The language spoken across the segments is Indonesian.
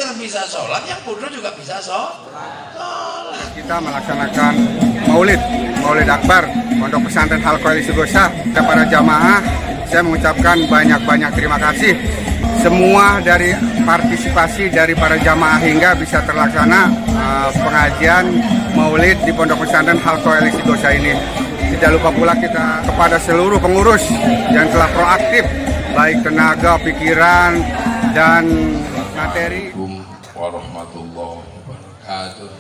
pinter bisa sholat, yang bodoh juga bisa sholat. Kita melaksanakan Maulid Akbar Pondok Pesantren Al-Qail Istighosah. Kepada jamaah, saya mengucapkan banyak-banyak terima kasih. Semua dari partisipasi dari para jamaah hingga bisa terlaksana pengajian Maulid di Pondok Pesantren Al-Qail Istighosah ini. Tidak lupa pula kita kepada seluruh pengurus yang telah proaktif, baik tenaga, pikiran, dan materi. Assalamualaikum warahmatullahi wabarakatuh.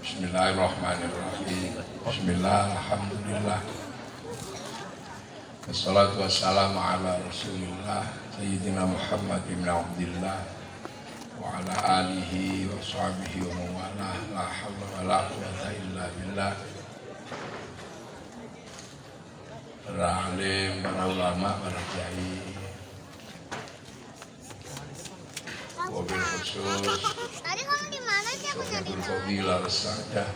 Bismillahirrahmanirrahim. Bismillah, alhamdulillah. Wassalatu wassalamu ala Rasulillah Sayyidina Muhammad ibn Abdillah wa ala alihi wa sahbihi wa mawalah. La hawla wa la quwwata illa billah. Para alim, para ulama, para kiai, wabil khusus Sohibul Fadilah Rasadah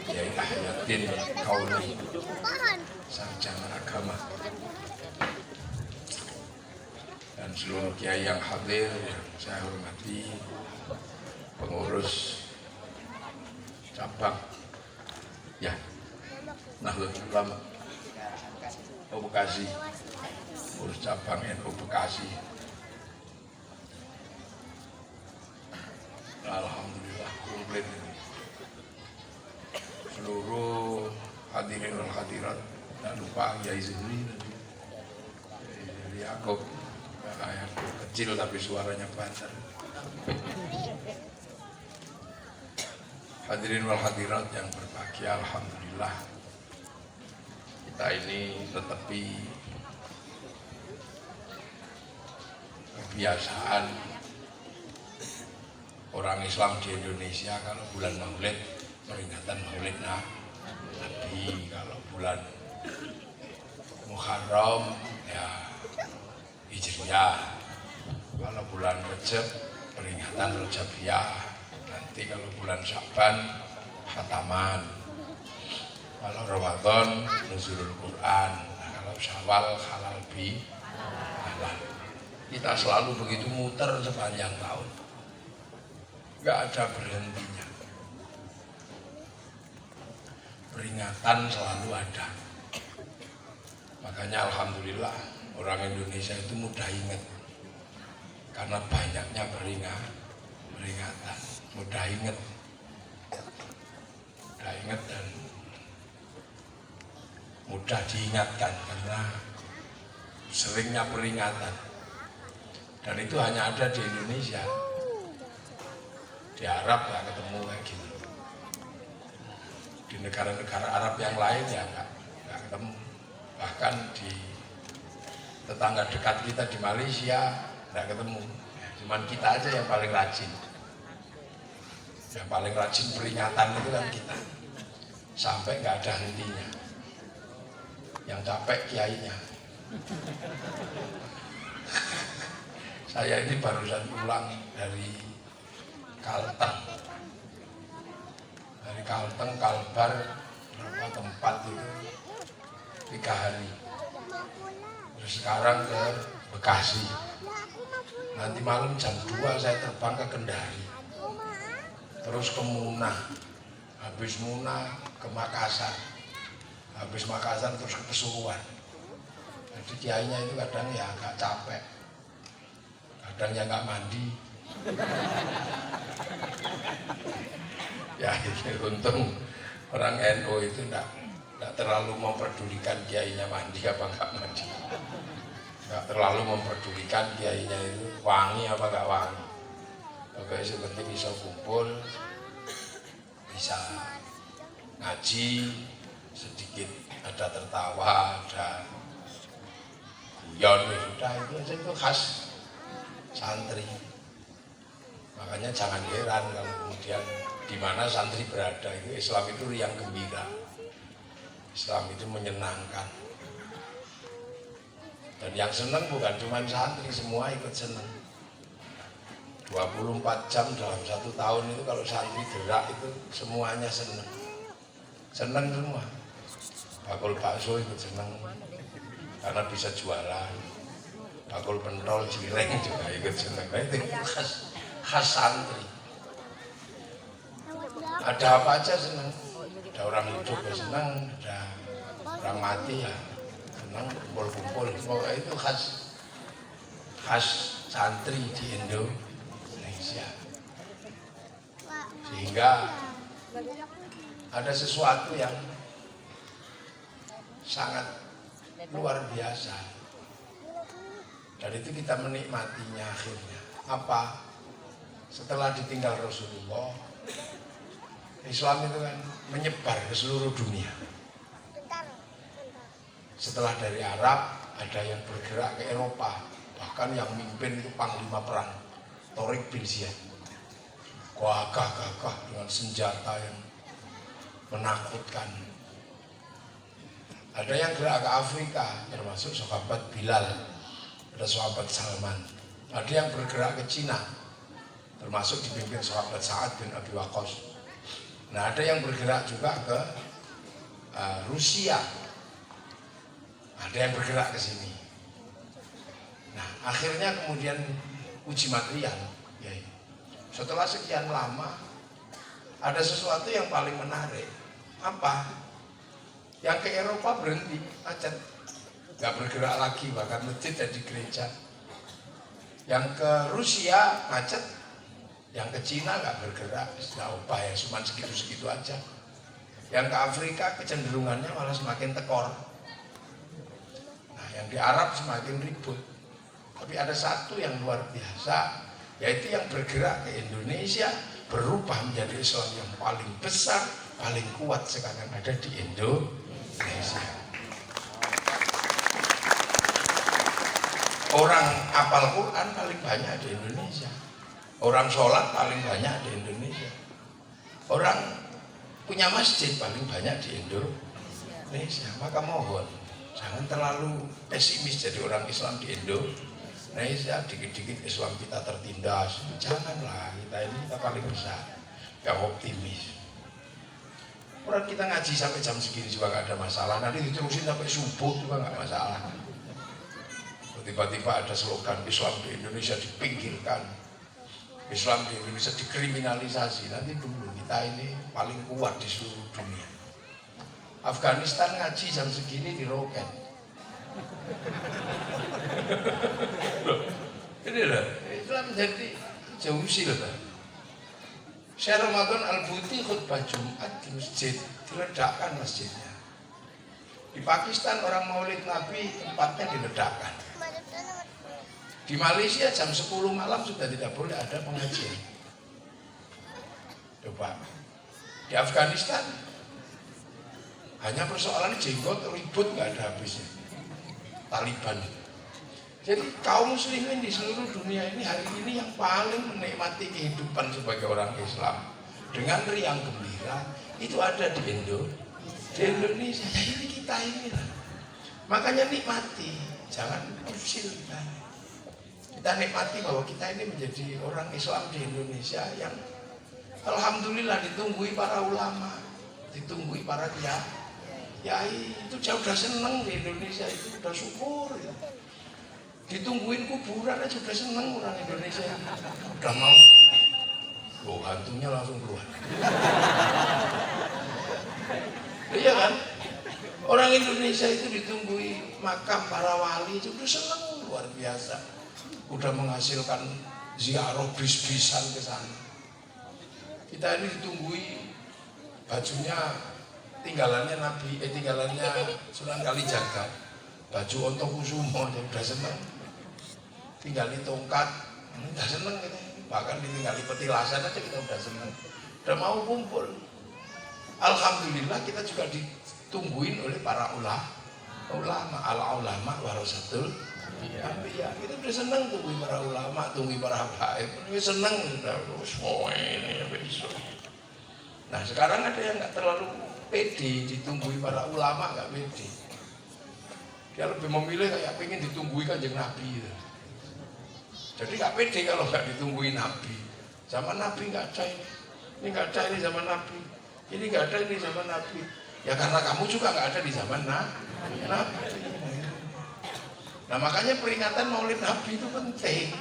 Kiai Ahyatin Kauli Sarjana Agama, dan seluruh kiai yang hadir yang saya hormati, pengurus cabang ya Nahdlatul Ulama Bekasi, pengurus cabang NU Bekasi. Alhamdulillah komplit ini. Seluruh hadirin dan hadirat, tidak lupa Kiai Zuhri dari Yaakob, yang kecil tapi suaranya banter. Hadirin wal hadirat yang berbahagia, alhamdulillah kita ini tetapi kebiasaan orang Islam di Indonesia kalau bulan Maulid peringatan Maulid Nabi, kalau bulan Muharram ya Hijriyah, kalau bulan Rajab peringatan Rajabiyah, nanti kalau bulan Syaban Khataman, kalau Ramadan Nuzulul Quran, kalau Syawal halal bi halal. Kita selalu begitu muter sepanjang tahun, nggak ada berhentinya. Peringatan selalu ada. Makanya alhamdulillah orang Indonesia itu mudah ingat karena banyaknya peringatan, mudah ingat dan mudah diingatkan karena seringnya peringatan. Dan itu hanya ada di Indonesia. Di Arab nggak ketemu kayak gitu. Di negara-negara Arab yang lain ya nggak ketemu. Bahkan di tetangga dekat kita di Malaysia nggak ketemu. Cuman kita aja yang paling rajin. Yang paling rajin peringatan itu kan kita. Sampai nggak ada hentinya. Yang capek kiainya. Saya ini barusan pulang dari Kalteng, Kalbar, berapa tempat itu 3 hari. Terus sekarang ke Bekasi. Nanti malam jam 2 saya terbang ke Kendari. Terus ke Muna. Habis Muna ke Makassar. Habis Makassar terus ke Pesuruan. Jadi kiainya itu kadang ya agak capek. Kadang ya nggak mandi. Ya untung orang NU itu enggak terlalu memperdulikan kiainya mandi apa enggak mandi, enggak terlalu memperdulikan kiainya itu wangi apa enggak wangi. Pokoknya seperti bisa kumpul, bisa ngaji, sedikit ada tertawa, ada guyon, ya sudah itu aja, itu khas santri. Makanya jangan heran kalau kemudian di mana santri berada itu Islam itu riang gembira, Islam itu menyenangkan. Dan yang senang bukan cuma santri, semua ikut senang. 24 jam dalam 1 tahun itu kalau santri gerak itu semuanya senang. Senang semua. Bakul bakso ikut senang, karena bisa jualan. Bakul pentol, cireng juga ikut seneng. Nah, itu khas santri. Ada apa aja senang. Ada orang hidup ya senang, ada orang mati ya senang, kumpul-kumpul. Pokoknya itu khas santri di Indonesia. Sehingga ada sesuatu yang sangat luar biasa. Dan itu kita menikmatinya akhirnya. Apa? Setelah ditinggal Rasulullah, Islam itu kan menyebar ke seluruh dunia. Setelah dari Arab, ada yang bergerak ke Eropa. Bahkan yang mimpin itu panglima perang Tariq bin Ziyad. Gagah-gagah dengan senjata yang menakutkan. Ada yang gerak ke Afrika, termasuk sahabat Bilal, ada sahabat Salman. Ada yang bergerak ke Cina, termasuk dipimpin sahabat Sa'ad bin Abi Waqqas. Nah, ada yang bergerak juga ke Rusia. Ada yang bergerak ke sini. Nah, akhirnya kemudian uji material. Ya, setelah sekian lama, ada sesuatu yang paling menarik. Apa? Yang ke Eropa berhenti, macet. Gak bergerak lagi, bahkan masjid jadi gereja. Yang ke Rusia macet. Yang ke Cina nggak bergerak, sudah upaya cuma segitu-segitu aja. Yang ke Afrika kecenderungannya malah semakin tekor. Nah, yang di Arab semakin ribut. Tapi ada satu yang luar biasa, yaitu yang bergerak ke Indonesia, berubah menjadi Islam yang paling besar, paling kuat sekarang ada di Indonesia. Orang hafal Quran paling banyak di Indonesia. Orang sholat paling banyak di Indonesia. Orang punya masjid paling banyak di Indonesia. Maka mohon, jangan terlalu pesimis jadi orang Islam di Indonesia. Dikit-dikit Islam kita tertindas. Janganlah, kita paling besar. Gak optimis. Orang kita ngaji sampai jam segini juga gak ada masalah. Nanti diterusin sampai subuh juga gak masalah. Tiba-tiba ada slogan Islam di Indonesia dipinggirkan. Islam di Indonesia dikriminalisasi. Nanti dulu kita ini paling kuat di seluruh dunia. Afghanistan ngaji jam segini di roket. Ini loh, Islam jadi jauh sih loh. Syekh Ramadan Al-Buti khutbah Jumat di masjid, diledakkan masjidnya. Di Pakistan orang maulid Nabi tempatnya diledakkan. Di Malaysia jam 10 malam sudah tidak boleh ada pengajian. Coba. Di Afghanistan hanya persoalan jenggot ribut nggak ada habisnya. Taliban. Jadi kaum muslimin di seluruh dunia ini hari ini yang paling menikmati kehidupan sebagai orang Islam dengan riang gembira itu ada di Indonesia. Jadi kita ini lah. Makanya nikmati, jangan usil kita. Kita nikmati bahwa kita ini menjadi orang Islam di Indonesia yang alhamdulillah ditunggui para ulama, ditunggui para kiai. Itu sudah seneng di Indonesia, itu sudah syukur ya. Ditungguin kuburan aja sudah seneng orang Indonesia. Udah mau, loh hantunya langsung keluar. Iya kan? Orang Indonesia itu ditunggui makam para wali itu udah seneng luar biasa. Udah menghasilkan ziarah bis-bisan ke sana. Kita ini ditunggui bajunya tinggalannya Sunan Kalijaga, baju Ontokusumo, udah seneng. Tinggali tongkat, udah seneng kita. Bahkan ditinggali petilasan aja kita udah seneng. Udah mau kumpul. Alhamdulillah kita juga ditungguin oleh para ulama, al-ulama warasatul. Ya, kita udah seneng tungguin para ulama, tungguin para habaib. Kita seneng udah semua ini besok. Nah sekarang ada yang nggak terlalu pede ditungguin para ulama, nggak pede. Dia lebih memilih kayak pengen ditungguin Kanjeng Nabi. Jadi nggak pede kalau nggak ditungguin Nabi. Zaman Nabi nggak ada ini nggak ada ini zaman Nabi. Ini nggak ada ini zaman Nabi. Ya karena kamu juga nggak ada di zaman Nabi. Nah makanya peringatan Maulid Nabi itu penting.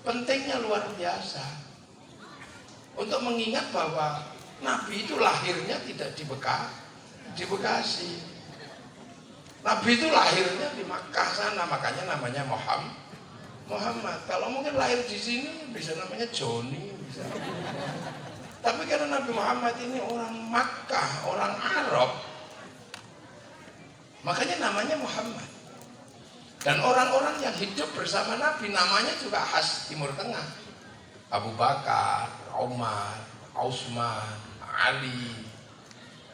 Pentingnya luar biasa. Untuk mengingat bahwa Nabi itu lahirnya tidak di Bekasi. Nabi itu lahirnya di Makkah sana, makanya namanya Muhammad. Kalau mungkin lahir di sini bisa namanya Joni, bisa. Tapi karena Nabi Muhammad ini orang Makkah, orang Arab, makanya namanya Muhammad. Dan orang-orang yang hidup bersama Nabi namanya juga khas Timur Tengah. Abu Bakar, Umar, Utsman, Ali.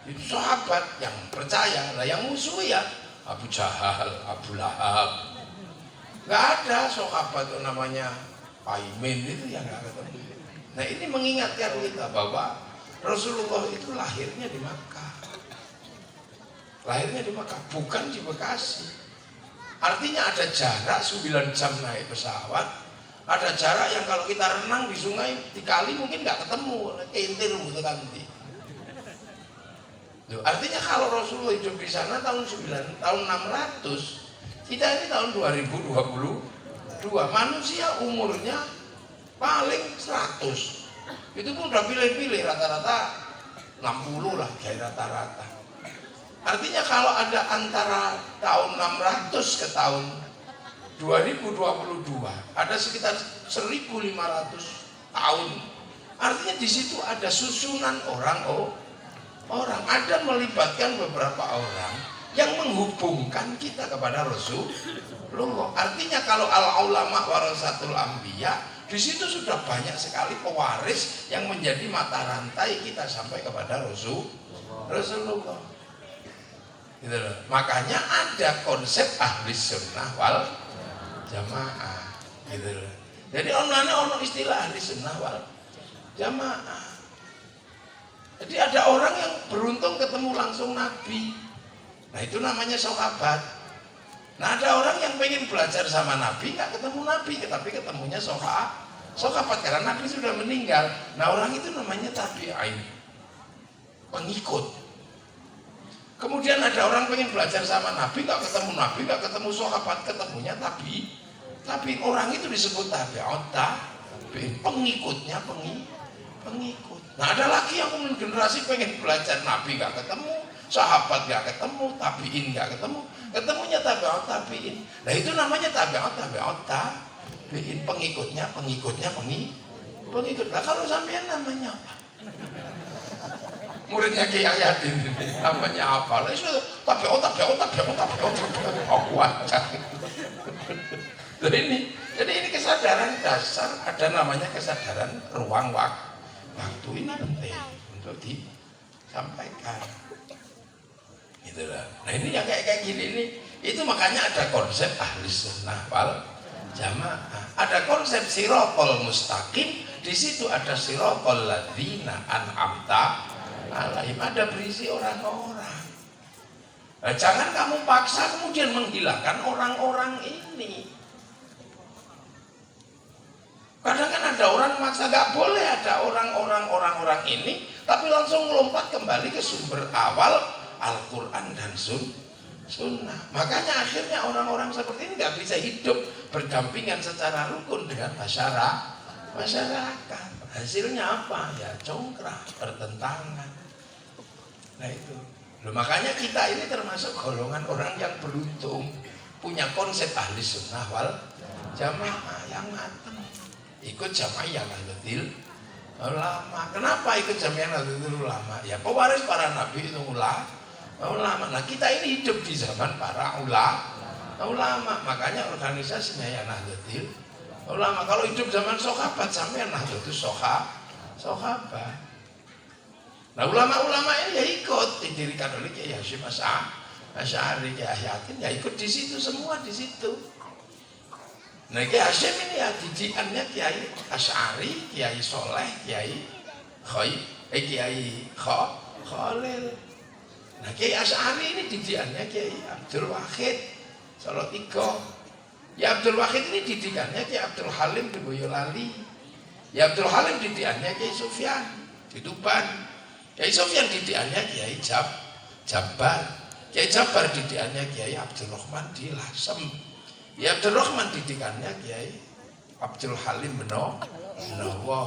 Itu sahabat yang percaya. Nah yang musuh ya Abu Jahal, Abu Lahab. Gak ada sahabat itu namanya Aimin, itu yang gak ketemu. Nah ini mengingatkan kita bahwa Rasulullah itu lahirnya di Makkah. Lahirnya di Makkah, bukan di Bekasi. Artinya ada jarak 9 jam naik pesawat. Ada jarak yang kalau kita renang di sungai, di kali mungkin gak ketemu. Kentir gitu kan. Artinya kalau Rasulullah hidup di sana tahun 600, kita ini tahun 2022, manusia umurnya paling 100. Itu pun udah pilih-pilih, rata-rata 60 lah, kayak rata-rata. Artinya kalau ada antara tahun 600 ke tahun 2022, ada sekitar 1.500 tahun. Artinya di situ ada susunan orang, ada melibatkan beberapa orang yang menghubungkan kita kepada Rasulullah. Artinya kalau al-ulama warasatul anbiya, di situ sudah banyak sekali pewaris yang menjadi mata rantai kita sampai kepada Rasulullah. Gitu loh. Makanya ada konsep ahli sunnah wal jamaah. Gitu loh. Jadi ono istilah ahli sunnah wal jamaah. Jadi ada orang yang beruntung ketemu langsung Nabi. Nah itu namanya sahabat. Nah ada orang yang pengen belajar sama Nabi, nggak ketemu Nabi, tapi ketemunya sahabat karena Nabi sudah meninggal. Nah orang itu namanya tabi'in, pengikut. Kemudian ada orang pengen belajar sama Nabi, nggak ketemu sahabat, ketemunya tapi orang itu disebut tabi'in, pengikutnya pengikut. Nah ada lagi yang generasi pengen belajar Nabi nggak ketemu, sahabat nggak ketemu, tabi'in nggak ketemu, ketemunya tabi'in. Nah itu namanya tabi'in, pengikutnya pengikut. Nah kalau sampean namanya apa? Muridnya Kiai Yadin ini namanya apa? Lah itu tabi'ut. Jadi ini kesadaran dasar, ada namanya kesadaran ruang waktu ini penting untuk disampaikan. Gitu lah. Nah ini yang kayak gini nih, itu makanya ada konsep ahli sunnah wal jamaah. Ada konsep sirotol mustaqim, di situ ada sirotol ladzina an'amta alaihim, ada berisi orang-orang. Nah, jangan kamu paksa kemudian menghilangkan orang-orang ini. Kadang kan ada orang maksa, gak boleh ada orang-orang ini, tapi langsung melompat kembali ke sumber awal Al-Quran dan Sunnah. Makanya akhirnya orang-orang seperti ini gak bisa hidup berdampingan secara rukun dengan masyarakat. Hasilnya apa? Ya congkrah, pertentangan. Nah itu. Loh, makanya kita ini termasuk golongan orang yang beruntung, punya konsep ahli sunnah wal jamaah yang matang. Ikut jamaah Nahdlatul Ulama. Kenapa ikut jamaah Nahdlatul Ulama? Ya pewaris para nabi itu ulama. Nah kita ini hidup di zaman para ulama. Makanya organisasinya ya Nahdlatul Ulama. Kalau hidup zaman sahabat sampai Nahdlatul sahabat. Nah ulama-ulama ini ya ikut, didirikan oleh Kiai Hasyim Asy'ari, Kiai Yakin, ya ikut di situ semua di situ. Nah Kiai Hasyim ini ya didikannya Kiai Asy'ari, Kiai Soleh, Kiai Khalil. Nah Kiai Asy'ari ini didikannya Kiai Abdul Wahid Salatiga. Ya Abdul Wahid ini didikannya Kiai Abdul Halim di Boyolali. Ya Abdul Halim didikannya Kiai Sufyan di Tuban. Kiai Sufyan didikannya Kiai Jabbar Kiai Jabar didikannya Kiai Abdul Rahman di Lasem. Kiai Abdul Rahman didikannya Kiai Abdul Halim Benowo.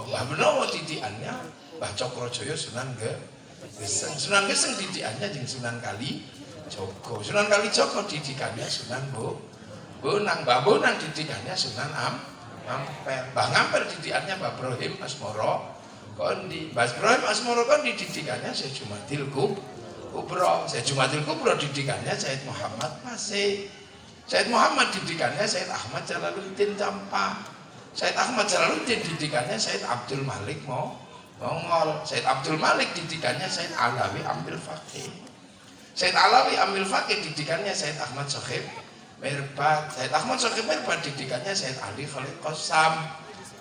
Mbah Benowo didikannya Mbah Cokrojoyo Sunan Geseng. Sunan Geseng didikannya jeung Sunan Kalijogo. Sunan Kalijogo didikannya Sunan Bonang. Mbah Bonang didikannya Sunan Ampel. Mbah Ngampel didikannya Mbah Ibrahim Asmoro Kondi. Mbah Ibrahim Asmoro Kondi didikannya Syekh Jumadil Kubro. Syekh Jumadil Kubro didikannya Said Muhammad Masih. Said Muhammad didikannya Said Ahmad Jalaluddin Campa. Said Ahmad Jalaluddin didikannya Said Abdul Malik Mongol. Said Abdul Malik didikannya Said Alawi Ambil Faqih. Said Alawi Ambil Faqih didikannya Said Ahmad Sohib Mirbat. Said Ahmad Sohib Mirbat didikannya Said Ali Khalid Qasam.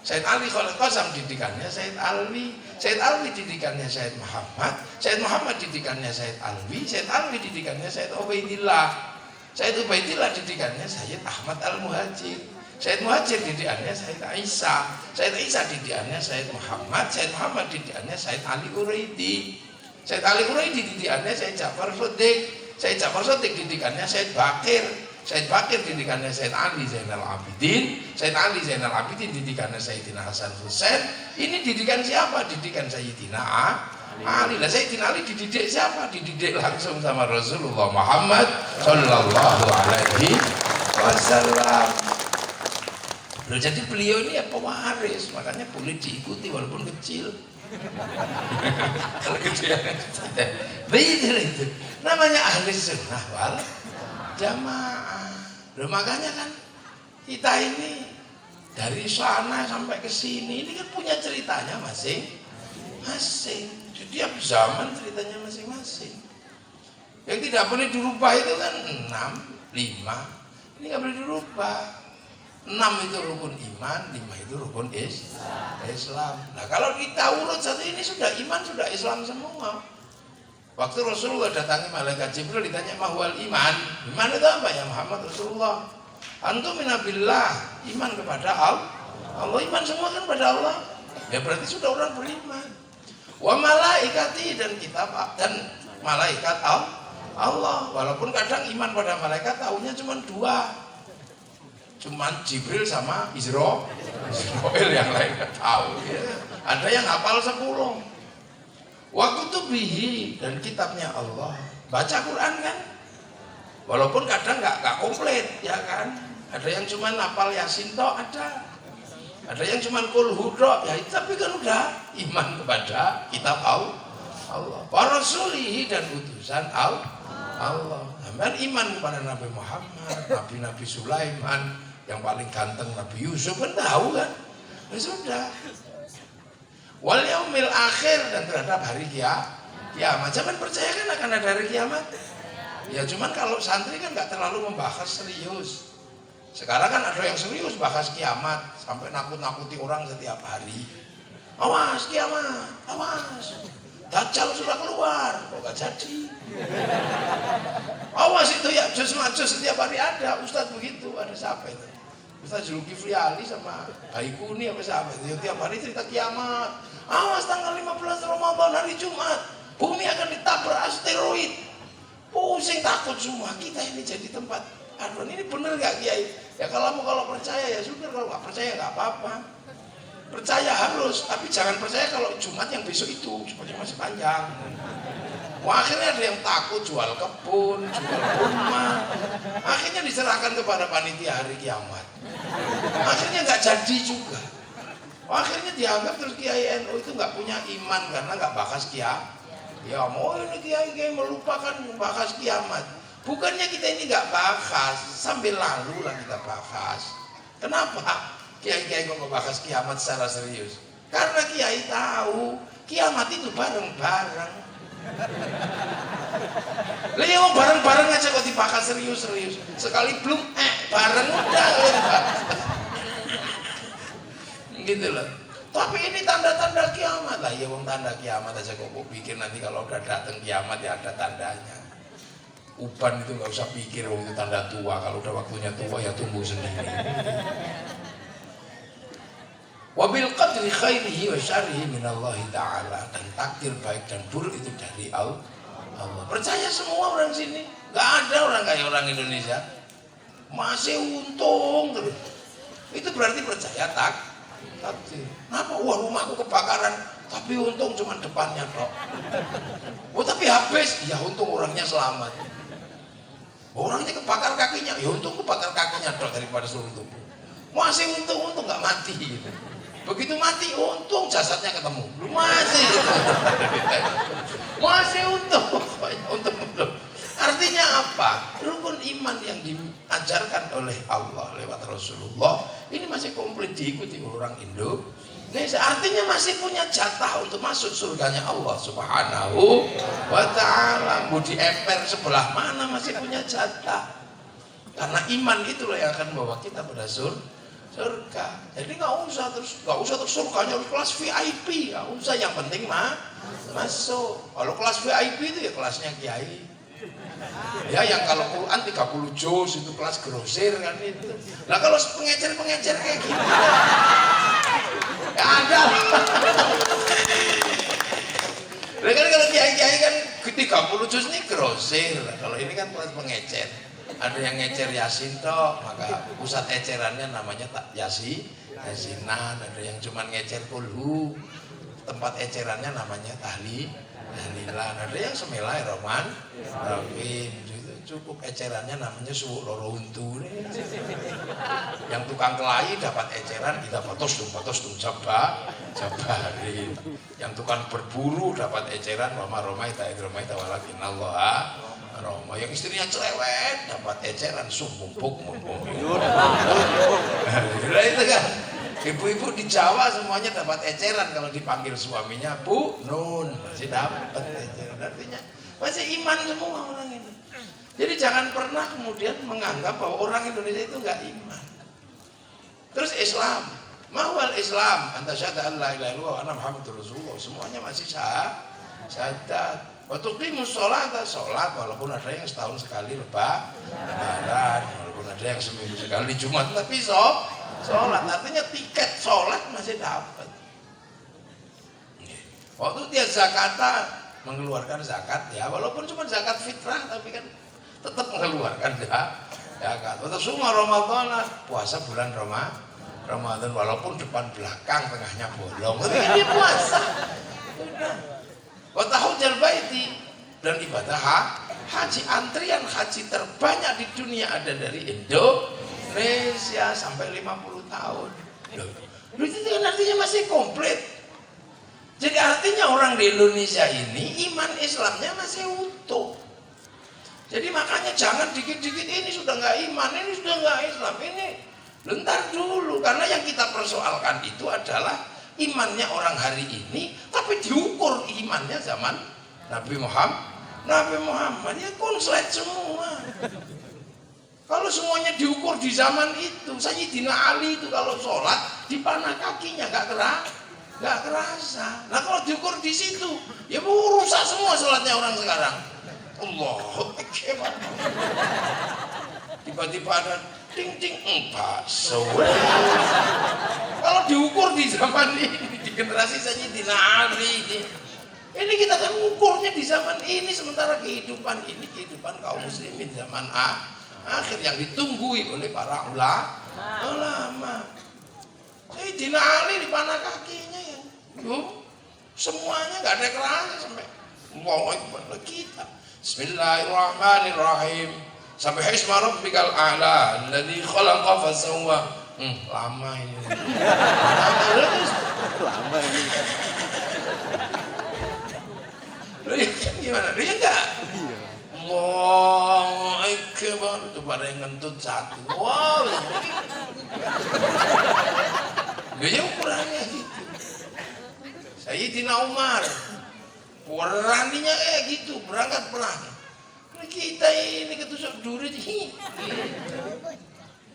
Said Ali Khalid Qasam didikannya Said Alwi. Said Alwi didikannya Said Muhammad. Said Muhammad didikannya Said Alwi. Said Alwi didikannya Said Ubaidillah. Said Ubaidillah didikannya Said Ahmad Al-Muhajir. Said Muhajir didikannya Said Isa. Said Isa didikannya Said Muhammad. Said Muhammad didikannya Said Ali Uraidi. Said Ali Uraidi didikannya Said Ja'far Shodiq. Said Ja'far Shodiq didikannya Said Bakir. Said Bakir didikannya Said Ali Zainal Abidin. Said Ali Zainal Abidin didikannya Sayyidina Hasan Husain. Ini didikan siapa? Didikan Sayyidina Ali. Lah Sayyidina Ali dididik siapa? Dididik langsung sama Rasulullah Muhammad sallallahu alaihi wasallam. Loh, jadi beliau ini ya pewaris, makanya boleh diikuti walaupun kecil. Kalau kecil itu namanya ahli sunnah wal jamaah. Loh, makanya kan kita ini dari sana sampai ke sini ini kan punya ceritanya masing-masing. Setiap zaman ceritanya masing-masing. Yang tidak boleh dirubah itu kan 6, 5. Ini nggak boleh dirubah. 6 itu rukun iman, 5 itu rukun Islam. Nah kalau kita urut satu ini sudah iman, sudah Islam semua. Waktu Rasulullah datangi malaikat Jibril ditanya mahwal iman. Iman itu apa ya Muhammad Rasulullah? Antum minabillah, iman kepada Allah. Iman semua kan pada Allah. Ya berarti sudah orang beriman. Wa malaikati dan kitab dan malaikat Allah. Walaupun kadang iman pada malaikat tahunya cuma 2. Cuman Jibril sama Israel yang lain nggak tahu ya. Ada yang hafal 10. Wa kutubihi dan kitabnya Allah. Baca Quran kan? Walaupun kadang nggak komplit ya kan? Ada yang cuma hafal Yasin toh ada. Ada yang cuma kul hudok ya, tapi kan udah iman kepada kitab Allah. Para rasulihi dan utusan Allah. Dan iman kepada Nabi Muhammad, Nabi Sulaiman, yang paling ganteng Nabi Yusuf kan tahu kan? Ya sudah. Wal yaumil akhir dan terhadap hari kiamat. Jangan percaya kan akan ada hari kiamat. Ya cuman kalau santri kan nggak terlalu membahas serius. Sekarang kan ada yang serius bahas kiamat sampai nakut-nakuti orang setiap hari. Awas kiamat, awas. Dajjal sudah keluar, kok gak jadi. Awas itu ya Majuus setiap hari ada. Ustadz begitu, ada siapa itu? Ustadz Zulkifli Ali sama Baikuni apa siapa itu? Tiap hari cerita kiamat. Awas tanggal 15 Ramadan hari Jumat, bumi akan ditabrak asteroid. Pusing takut semua. Kita ini jadi tempat. Aduh ini bener gak Kiai? Ya kalau percaya ya sudah, kalau nggak percaya nggak apa-apa. Percaya harus, tapi jangan percaya kalau Jumat yang besok itu Jumatnya masih panjang. Wah, akhirnya ada yang takut jual kebun, jual rumah. Akhirnya diserahkan kepada panitia hari kiamat. Akhirnya nggak jadi juga. Akhirnya dianggap terus Kiai NU itu nggak punya iman karena nggak bahas kiamat. Ya mau ini Kiai melupakan bahas kiamat. Bukannya kita ini nggak bahas, sambil lalu lah kita bahas. Kenapa? Kiai-kiai kok bahas kiamat secara serius? Karena Kiai tahu kiamat itu bareng-bareng. Lah ya bareng-bareng aja kok dibahas serius-serius. Sekali belum bareng udah. Gitu loh. Tapi ini tanda-tanda kiamat lah. Ya wong tanda kiamat aja kok pikir nanti kalau udah datang kiamat ya ada tandanya. Uban itu nggak usah pikir itu tanda tua, kalau udah waktunya tua ya tumbuh sendiri. Wabil qadri khairihi wa syarrihi minallahi ta'ala, dan takdir baik dan buruk itu dari Allah. Percaya semua orang sini, Nggak ada orang kayak orang Indonesia. Masih untung terus. Itu berarti percaya takdir. Kenapa? Wah, rumahku kebakaran, tapi untung cuma depannya tok. Oh, tapi habis, ya untung orangnya selamat. Orangnya kebakar kakinya, ya untung kebakar kakinya tok daripada seluruh tubuh. Masih untung nggak mati. Gitu. Begitu mati, untung jasadnya ketemu. Masih untung. Artinya apa? Rukun iman yang diajarkan oleh Allah lewat Rasulullah ini masih komplit diikuti orang Indonesia. Artinya masih punya jatah untuk masuk surganya Allah Subhanahu wa ta'ala. Mau diemper sebelah mana masih punya jatah. Karena iman itulah yang akan membawa kita pada surga. Jadi nggak usah terus surganya harus kelas VIP, nggak usah. Yang penting masuk. Kalau kelas VIP itu ya kelasnya kiai. Ya yang kalau Quran 30 juz itu kelas grosir kan itu. Nah kalau pengecer kayak gitu ya ada. Nah, kan kalau kiai kan 30 juz ini grosir. Kalau ini kan kelas pengecer. Ada yang ngecer Yasin toh, maka pusat ecerannya namanya Yasinan. Ada yang cuma ngecer kulhu, tempat ecerannya namanya tahlilan. Ada yang Bismillahirrahmanirrahim, cukup ecerannya namanya suwuk loro untu. Yang tukang kelahi dapat eceran kita fotos tum jabarin. Yang tukang berburu dapat eceran Roma ita walakin Allah. Roma. Yang istrinya cerewet dapat eceran mumpuk. Nah, itu kan ibu-ibu di Jawa semuanya dapat eceran kalau dipanggil suaminya Bu Nun, masih dapat eceran. Artinya masih iman semua orang ini. Jadi jangan pernah kemudian menganggap bahwa orang Indonesia itu enggak iman. Terus Islam, mahwal Islam, anta syahada an la ilaha illallah wa anna Muhammadur Rasulullah, semuanya masih syahadat. Waktu qimus sholat walaupun ada yang setahun sekali lebaran, walaupun ada yang seminggu sekali Jumat, tapi sholat artinya tiket sholat masih dapat. Waktu dia zakata mengeluarkan zakat ya, walaupun cuma zakat fitrah tapi kan tetap mengeluarkan zakat. Waktu semua Ramadan puasa bulan Ramadan walaupun depan belakang tengahnya bolong, tapi kan dia puasa. Watahujal baiti dan ibadah haji, antrian haji terbanyak di dunia ada dari Indonesia sampai 50 tahun. Loh, itu kan artinya masih komplit. Jadi artinya orang di Indonesia ini iman Islamnya masih utuh. Jadi makanya jangan dikit-dikit ini sudah nggak iman, ini sudah nggak Islam, ini bentar dulu, karena yang kita persoalkan itu adalah imannya orang hari ini, tapi diukur imannya zaman Nabi Muhammad ya konslet semua. Kalau semuanya diukur di zaman itu, Sayyidina Ali itu kalau sholat di panah kakinya nggak kerasa. Nah kalau diukur di situ, ya rusak semua sholatnya orang sekarang. Allahu Akbar. Tiba-tiba ada ting bakso. Kalau diukur di zaman ini, di generasi Sayyidina Ali ini kita kan ukurnya di zaman ini, sementara kehidupan ini kehidupan kaum muslimin zaman akhir yang ditunggui oleh para ulama. Sayyidina Ali di panah kakinya ya, semuanya nggak ada kerasa sampai Allahu Akbar kita. Bismillahirrahmanirrahim. Sampai hisma rabbikal a'la alladzi khalaqa fasawwa. Lama ini. Lama ini. Lu gimana? Dia enggak? Iya. Allahu Akbar. Itu pada yang ngentut satu. Wow. Dia ukurannya gitu. Sayyidina Umar. Beraninya kayak gitu, berangkat perang. Kita ini ketusuk duri.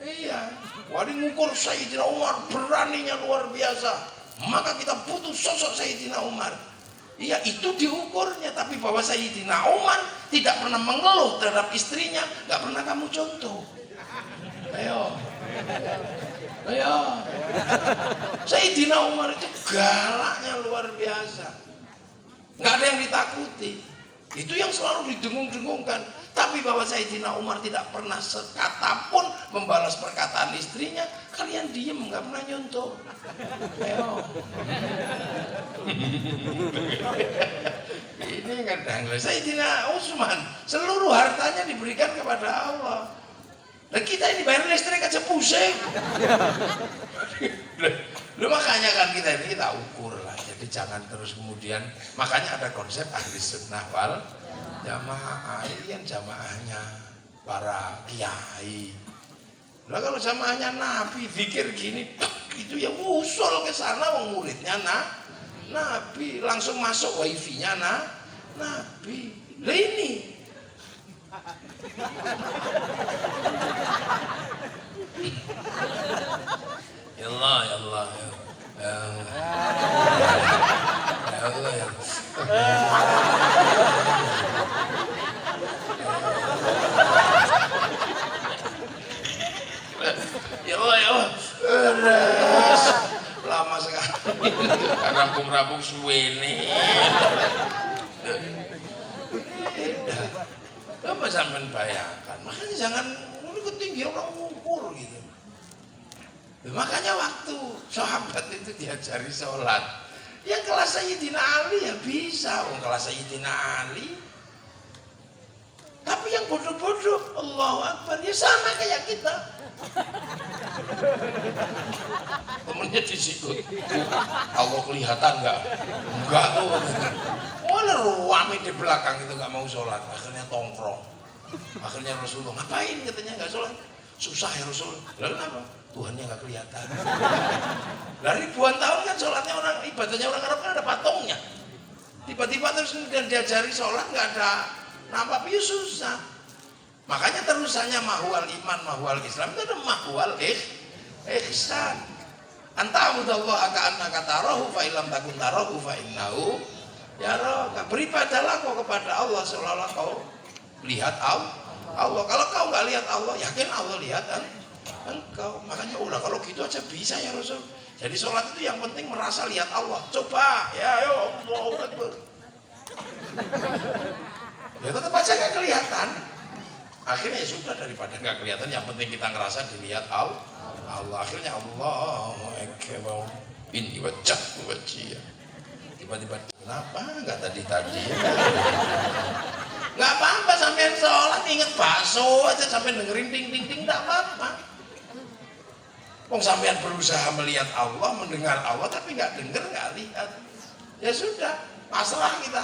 Iya, wali ngukur Sayyidina Umar beraninya luar biasa. Maka kita butuh sosok Sayyidina Umar. Iya, itu diukurnya. Tapi bahwa Sayyidina Umar tidak pernah mengeluh terhadap istrinya, nggak pernah kamu contoh. Ayo. Sayyidina Umar itu galaknya luar biasa. Nggak ada yang ditakuti. Itu yang selalu didengung-dengungkan. Tapi bahwa Sayyidina Umar tidak pernah sekata pun membalas perkataan istrinya, kalian diem, nggak pernah nyontoh. Ayo. Ini kadang Sayyidina Utsman seluruh hartanya diberikan kepada Allah. Dan kita ini bayar listrik aja pusing. Lu makanya kan kita ini kita ukur lah. Jadi jangan terus kemudian, makanya ada konsep ahli sunnah wal jamaah. Ini kan jamaahnya para kiai. Lah kalau jamaahnya Nabi pikir gini, itu ya usul ke sana wong muridnya Nabi langsung masuk wifi-nya Nabi. Lah ini ya Allah ya Allah ya Allah ya ya Allah ya Allah lama sekali rampung-rampung suwene. Apa sampean bayangkan? Makanya jangan ketinggi orang ngukur gitu. Makanya waktu sahabat itu diajari sholat, yang kelas Sayyidina Ali ya bisa, kelas Sayyidina Ali. Tapi yang bodoh-bodoh, Allahu Akbar, ya sama kayak kita. Temennya disikut, Allah kelihatan nggak? Enggak tuh. Wala ruame di belakang itu nggak mau sholat, akhirnya tongkrong. Akhirnya Rasulullah ngapain katanya nggak sholat? Susah ya Rasul. Lalu apa? Tuhannya nggak kelihatan. Dari ribuan tahun kan sholatnya orang, ibadahnya orang Arab kan ada patungnya. Tiba-tiba terus kemudian diajari sholat nggak ada nampak, ya susah. Makanya terusannya mahwal iman, mahwal Islam itu ada mahwal ihsan. Anta'budallaha ka'annaka tarahu fa illam takun tarahu fa innahu yaraka. Beribadahlah kau kepada Allah seolah-olah kau lihat Allah. Kalau kau nggak lihat Allah, yakin Allah lihat engkau. Makanya kalau gitu aja bisa ya Rasul. Jadi sholat itu yang penting merasa lihat Allah. Coba ya, ayo Allahu Akbar. Ya tetap aja nggak kelihatan. Akhirnya ya sudah, daripada nggak kelihatan, yang penting kita ngerasa dilihat Allah. Akhirnya Allahu Akbar. Ini wajah. Tiba-tiba kenapa nggak tadi? Nggak apa-apa sampean sholat inget bakso aja, sampean dengerin ting nggak apa-apa. Wong sampean berusaha melihat Allah, mendengar Allah, tapi nggak dengar, nggak lihat. Ya sudah, pasrah kita.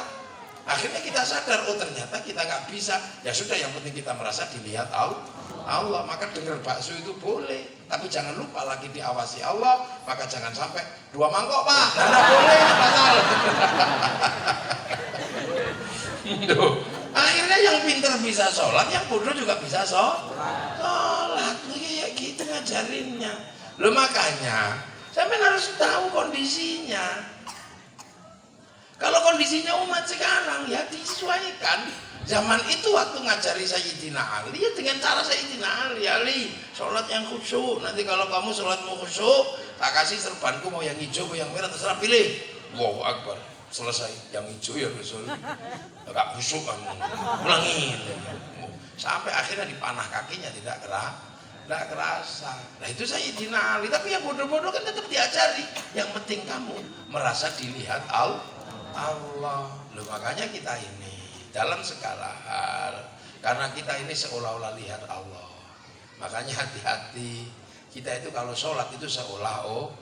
Akhirnya kita sadar, oh ternyata kita nggak bisa. Ya sudah, yang penting kita merasa dilihat Allah. Maka dengar bakso itu boleh, tapi jangan lupa lagi diawasi Allah. Maka jangan sampai 2 mangkok Pak, tidak boleh, batal. Akhirnya yang pinter bisa sholat, yang bodoh juga bisa sholat. Kayak gitu ngajarinnya. Loh makanya sampai harus tahu kondisinya. Kalau kondisinya umat sekarang ya disesuaikan. Zaman itu waktu ngajari Sayyidina Ali ya dengan cara Sayyidina Ali sholat yang khusyuk. Nanti kalau kamu sholatmu khusyuk, tak kasih serbanku, mau yang hijau mau yang merah terserah pilih. Allahu Akbar. Selesai yang hijau ya Rasul. Enggak khusyuk kamu. Ulangin. Sampai akhirnya dipanah kakinya tidak kerasa. Nah itu Sayyidina Ali. Tapi yang bodoh-bodoh kan tetap diajari. Yang penting kamu merasa dilihat Allah. Loh, makanya kita ini dalam segala hal, karena kita ini seolah-olah lihat Allah, makanya hati-hati. Kita itu kalau sholat itu seolah-olah,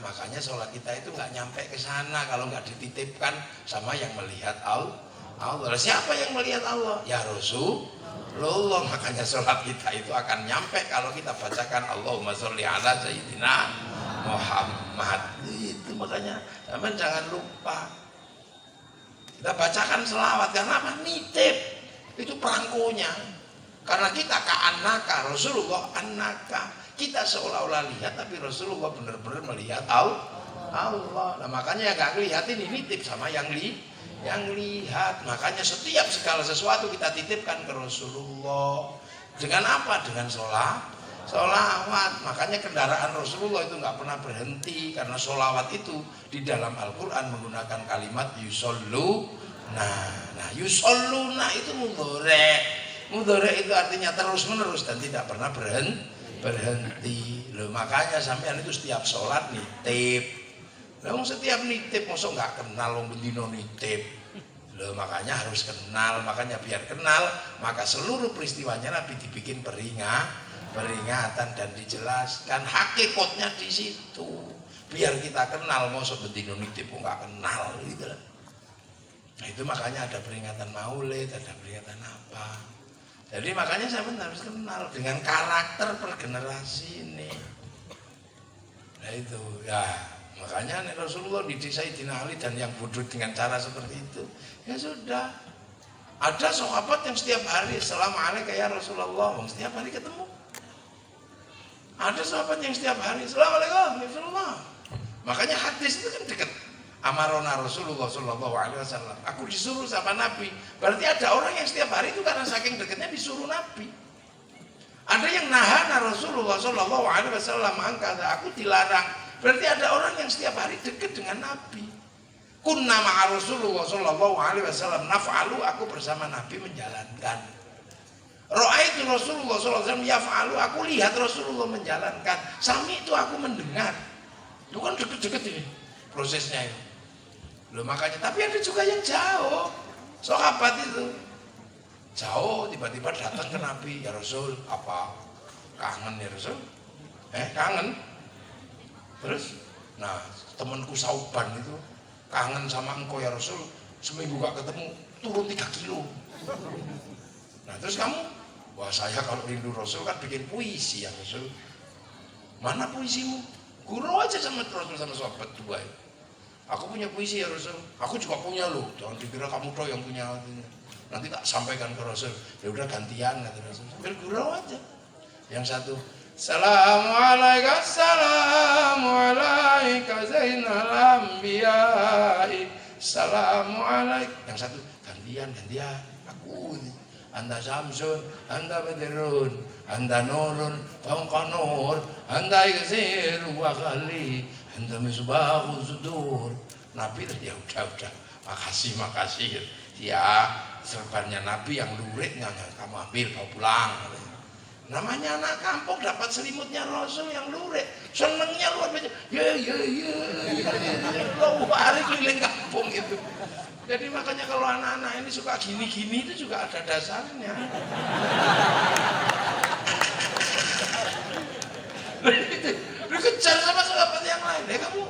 makanya sholat kita itu nggak nyampe ke sana kalau nggak dititipkan sama yang melihat Allah. Siapa yang melihat Allah? Ya Rasulullah. Makanya sholat kita itu akan nyampe kalau kita bacakan Allahumma sholli ala sayyidina Muhammad. Itu makanya teman jangan lupa kita bacakan selawat, karena apa? Nitip itu perangkonya. Karena kita ka'annaka Rasulullah annaka, kita seolah-olah lihat tapi Rasulullah benar-benar melihat Allah. Nah makanya gak ngelihatin, ini nitip sama yang lihat. Makanya setiap segala sesuatu kita titipkan ke Rasulullah. Dengan apa? Dengan sholawat. Makanya kendaraan Rasulullah itu nggak pernah berhenti, karena sholawat itu di dalam Al-Quran menggunakan kalimat yusollu. Nah Nah, yusalluna itu mudhari. Mudhari itu artinya terus menerus dan tidak pernah berhenti. Loh, makanya sampean itu setiap sholat nitip. Loh, setiap nitip mosok nggak kenal wong bendino nitip. Loh, makanya harus kenal. Makanya biar kenal, maka seluruh peristiwanya Nabi dibikin peringatan dan dijelaskan hakikatnya di situ. Biar kita kenal, mosok bendino nitip kok nggak kenal gitu lah. Nah, itu makanya ada peringatan Maulid, ada peringatan apa. Jadi makanya saya harus kenal dengan karakter per generasi ini. Nah itu ya, makanya Rasulullah dididik Sayyidina Ali dan yang bodoh dengan cara seperti itu. Ya sudah. Ada sahabat yang setiap hari Assalamualaikum ya Rasulullah, setiap hari ketemu. Ada sahabat yang setiap hari Assalamualaikum ya Rasulullah. Makanya hadis itu kan dekat. Amarona Rasulullah Sallallahu Alaihi Wasallam. Aku disuruh sama Nabi. Berarti ada orang yang setiap hari itu karena saking dekatnya disuruh Nabi. Ada yang nahan Rasulullah Sallallahu Alaihi Wasallam angkat. Aku dilarang. Berarti ada orang yang setiap hari dekat dengan Nabi. Kunna ma'a Rasulullah Sallallahu Alaihi Wasallam naf'alu. Aku bersama Nabi menjalankan. Ra'aitu Rasulullah Sallallahu Alaihi Wasallam yaf'alu. Aku lihat Rasulullah menjalankan. Sami itu aku mendengar. Itu kan deket-deket ini prosesnya itu. Loh, makanya, tapi ada juga yang jauh. Sahabat itu jauh tiba-tiba datang ke Nabi, ya Rasul, apa kangen ya Rasul? Kangen. Terus, nah temanku Sauban itu kangen sama engkau ya Rasul, seminggu gak ketemu turun 3 kilo. Nah terus kamu, wah saya kalau rindu Rasul kan bikin puisi ya Rasul. Mana puisimu? Guru aja sama Rasul sama sahabat dua itu. Aku punya puisi ya Rasul. Aku juga punya loh. Jangan dikira kamu doang yang punya. Nanti tak sampaikan ke Rasul. Ya udah gantian kata Rasul. Sambil gurau aja. Yang satu, Assalamualaikum Zainal Anbiya'i. Assalamualaikum. Yang satu, gantian. Aku ini. Anda Samsun, Anda Badrun, Anda Nurun, Fauqa Nur, Anda Iqsir wa Khali. Anda misbahul sudur. Nabi ya udah makasih ya serbannya Nabi yang luritnya kamu ambil bawa pulang. Namanya anak kampung dapat selimutnya Rasul yang lurit, senengnya luar biasa. Hari keliling kampung itu. Jadi makanya kalau anak-anak ini suka gini-gini itu juga ada dasarnya. Dikejar sama sahabat yang lain, kamu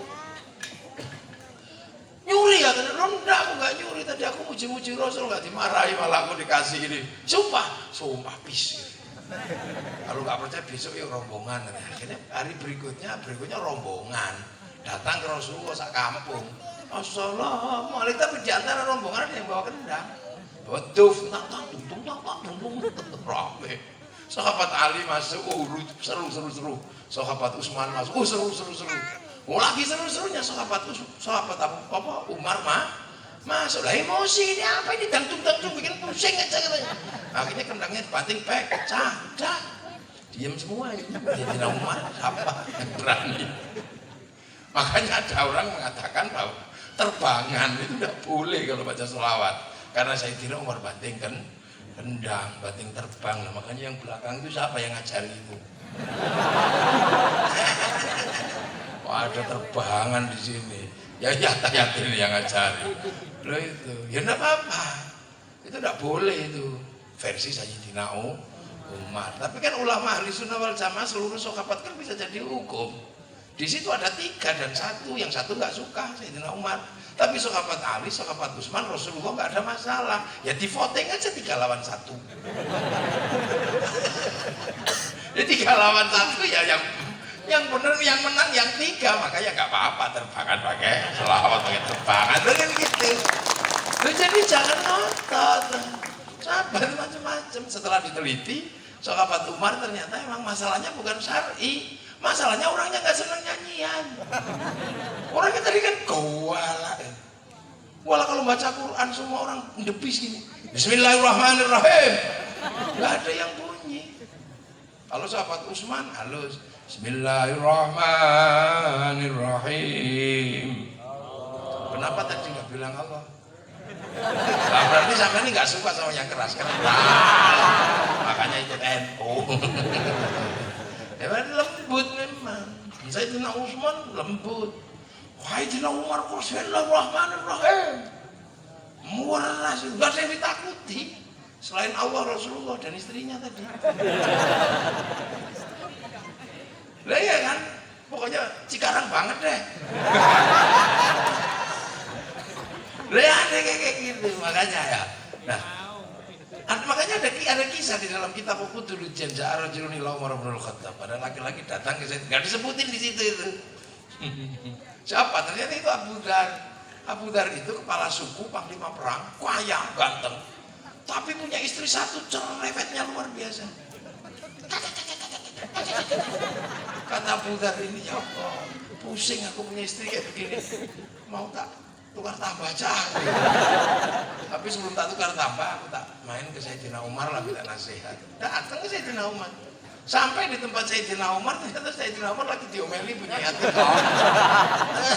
nyuri ya? Enggak, aku nggak nyuri, tadi aku muji-muji Rasul, nggak dimarahi, malah aku dikasih ini. Sumpah pisir. Kalau nggak percaya besok ya rombongan. Akhirnya hari berikutnya rombongan datang ke Rasulullah sak kampung. Assalamualaikum, tapi di antara rombongan ada yang bawa kendang, bawa duf, tung rame. Sahabat Ali masuk, seru. Sahabat Utsman masuk, seru. Lagi seru-serunya sahabat Umar masuk. Lah emosi ini apa ini, dangdung bikin pusing aja katanya. Akhirnya kendangnya dibanting pecah. Diam semua ini. Jadi Umar apa yang berani. Makanya ada orang mengatakan bahwa terbangan itu tidak boleh kalau baca selawat. Karena saya kira Umar banting kendang, banting terbang. Nah, makanya yang belakang itu siapa yang ngajari itu? Wah, ada terbangan di sini. Ya ini yang ngajari. Loh itu, ya enggak apa-apa. Itu enggak boleh itu. Versi Sayyidina Umar. Tapi kan ulama ahli sunnah wal jamaah seluruh sahabat kan bisa jadi hukum. Di situ ada 3 dan 1. Yang satu nggak suka Sayyidina Umar. Tapi sahabat Ali, sahabat Utsman, Rasulullah nggak ada masalah. Ya di voting aja 3 lawan 1. Ya 3 lawan 1 ya yang benar yang menang yang 3. Makanya nggak apa-apa terbangan pakai selawat, pakai terbangan dengan gitu. Jadi jangan ngotot. Sabar macam-macam. Setelah diteliti, sahabat Umar ternyata emang masalahnya bukan syar'i. Masalahnya orangnya nggak senang nyanyian. Orangnya tadi kan wala kalau baca Quran semua orang ndepis gini. Bismillahirrahmanirrahim. Nggak ada yang bunyi. Kalau sahabat Utsman halus. Bismillahirrahmanirrahim. Kenapa tadi nggak bilang Allah? Nah, berarti sampai ini nggak suka sama yang keras kan? Makanya ikut NU. Ya lembut memang. Sayyidina Utsman lembut. Sayyidina Umar Bismillahirrahmanirrahim. Murah, nggak ada yang ditakuti selain Allah, Rasulullah dan istrinya tadi. Lah ya kan, pokoknya Cikarang banget deh. Lah ada kayak gitu makanya ya. Nah, makanya ada kisah di dalam kitab Futuhul Janza Rajulun ila Umar bin Khattab. Ada laki-laki datang ke situ, nggak disebutin di situ itu. Siapa? Ternyata itu Abu Dar. Abu Dar itu kepala suku, panglima perang, kaya, ganteng. Tapi punya istri satu, cerewetnya luar biasa. Kata Abu Dar ini, ya Allah, pusing aku punya istri kayak begini. Mau tak tukar tambah aja. Tapi sebelum tak tukar tambah, aku tak main ke Sayyidina Umar lah minta nasihat. Datang ke Sayyidina Umar. Sampai di tempat Sayyidina Umar, ternyata Sayyidina Umar lagi diomeli punya hati.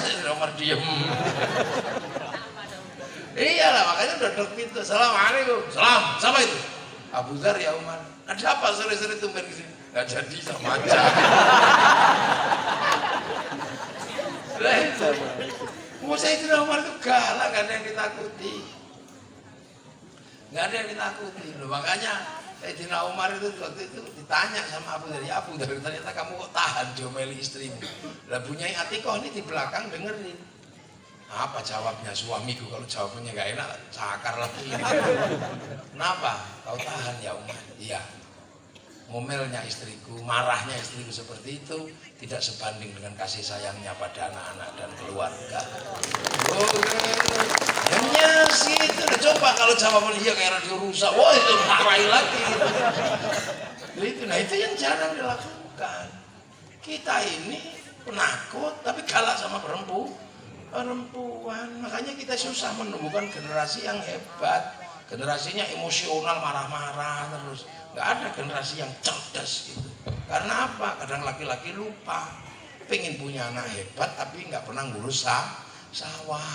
Sayyidina Umar diem. Iyalah, makanya udah dok pintu. Assalamualaikum. Salam. Siapa itu? Abu Dzar ya Umar. Ada apa sore-sore tumben kesini? Gak jadi sama aja. Sayyidina Umar itu galak, gak ada yang ditakuti. Gak ada yang ditakuti. Loh, makanya Sayyidina Umar itu waktu itu ditanya sama Abu Dzar, ya Abu Dzar, ternyata kamu kok tahan diomeli istrimu. Lah Bunyai Atikoh ini di belakang dengerin. Apa jawabnya suamiku? Kalau jawabnya gak enak, cakar lagi. Kenapa? Kau tahan ya Umar? Iya. Ngomelnya istriku, marahnya istriku seperti itu tidak sebanding dengan kasih sayangnya pada anak-anak dan keluarga. Hanya sih itu. Coba kalau jawaban dia kayak radio rusak, wah itu marahi lagi. Nah itu yang jarang dilakukan. Kita ini penakut tapi galak sama perempuan. Makanya kita susah menemukan generasi yang hebat. Generasinya emosional, marah-marah terus. Nggak ada generasi yang cerdas gitu. Karena apa? Kadang laki-laki lupa pengen punya anak hebat tapi nggak pernah ngurus sawah.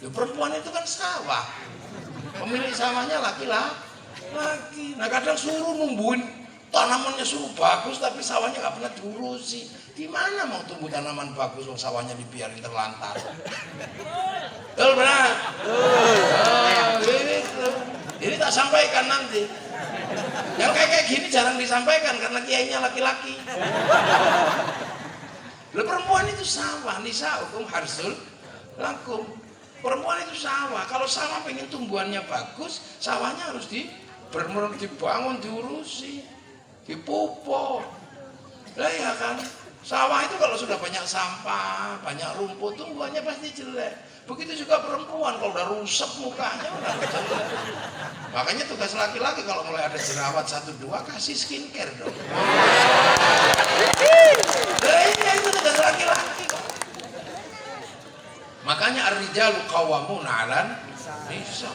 Loh, perempuan itu kan sawah. Pemilik sawahnya laki-laki. Nah kadang suruh numbuhin tanamannya, suruh bagus tapi sawahnya nggak pernah diurusi. Di mana mau tumbuh tanaman bagus kalau sawahnya dibiarin terlantar? Betul benar? Ini tak sampaikan nanti. Yang kayak gini jarang disampaikan karena kiainya laki-laki. Loh, perempuan itu sawah, nisa'ukum harsul lakum. Perempuan itu sawah. Kalau sawah pengen tumbuhannya bagus, sawahnya harus dibangun, diurusi, dipupuk. Lah ya kan? Sawah itu kalau sudah banyak sampah, banyak rumput, tumbuhannya pasti jelek. Begitu juga perempuan, kalau udah rusak mukanya udah jelek. Makanya tugas laki-laki kalau mulai ada jerawat 1-2 kasih skincare dong. Nah ini itu tugas laki-laki kok. Makanya ar-rijalu qawwamuna 'alan nisa.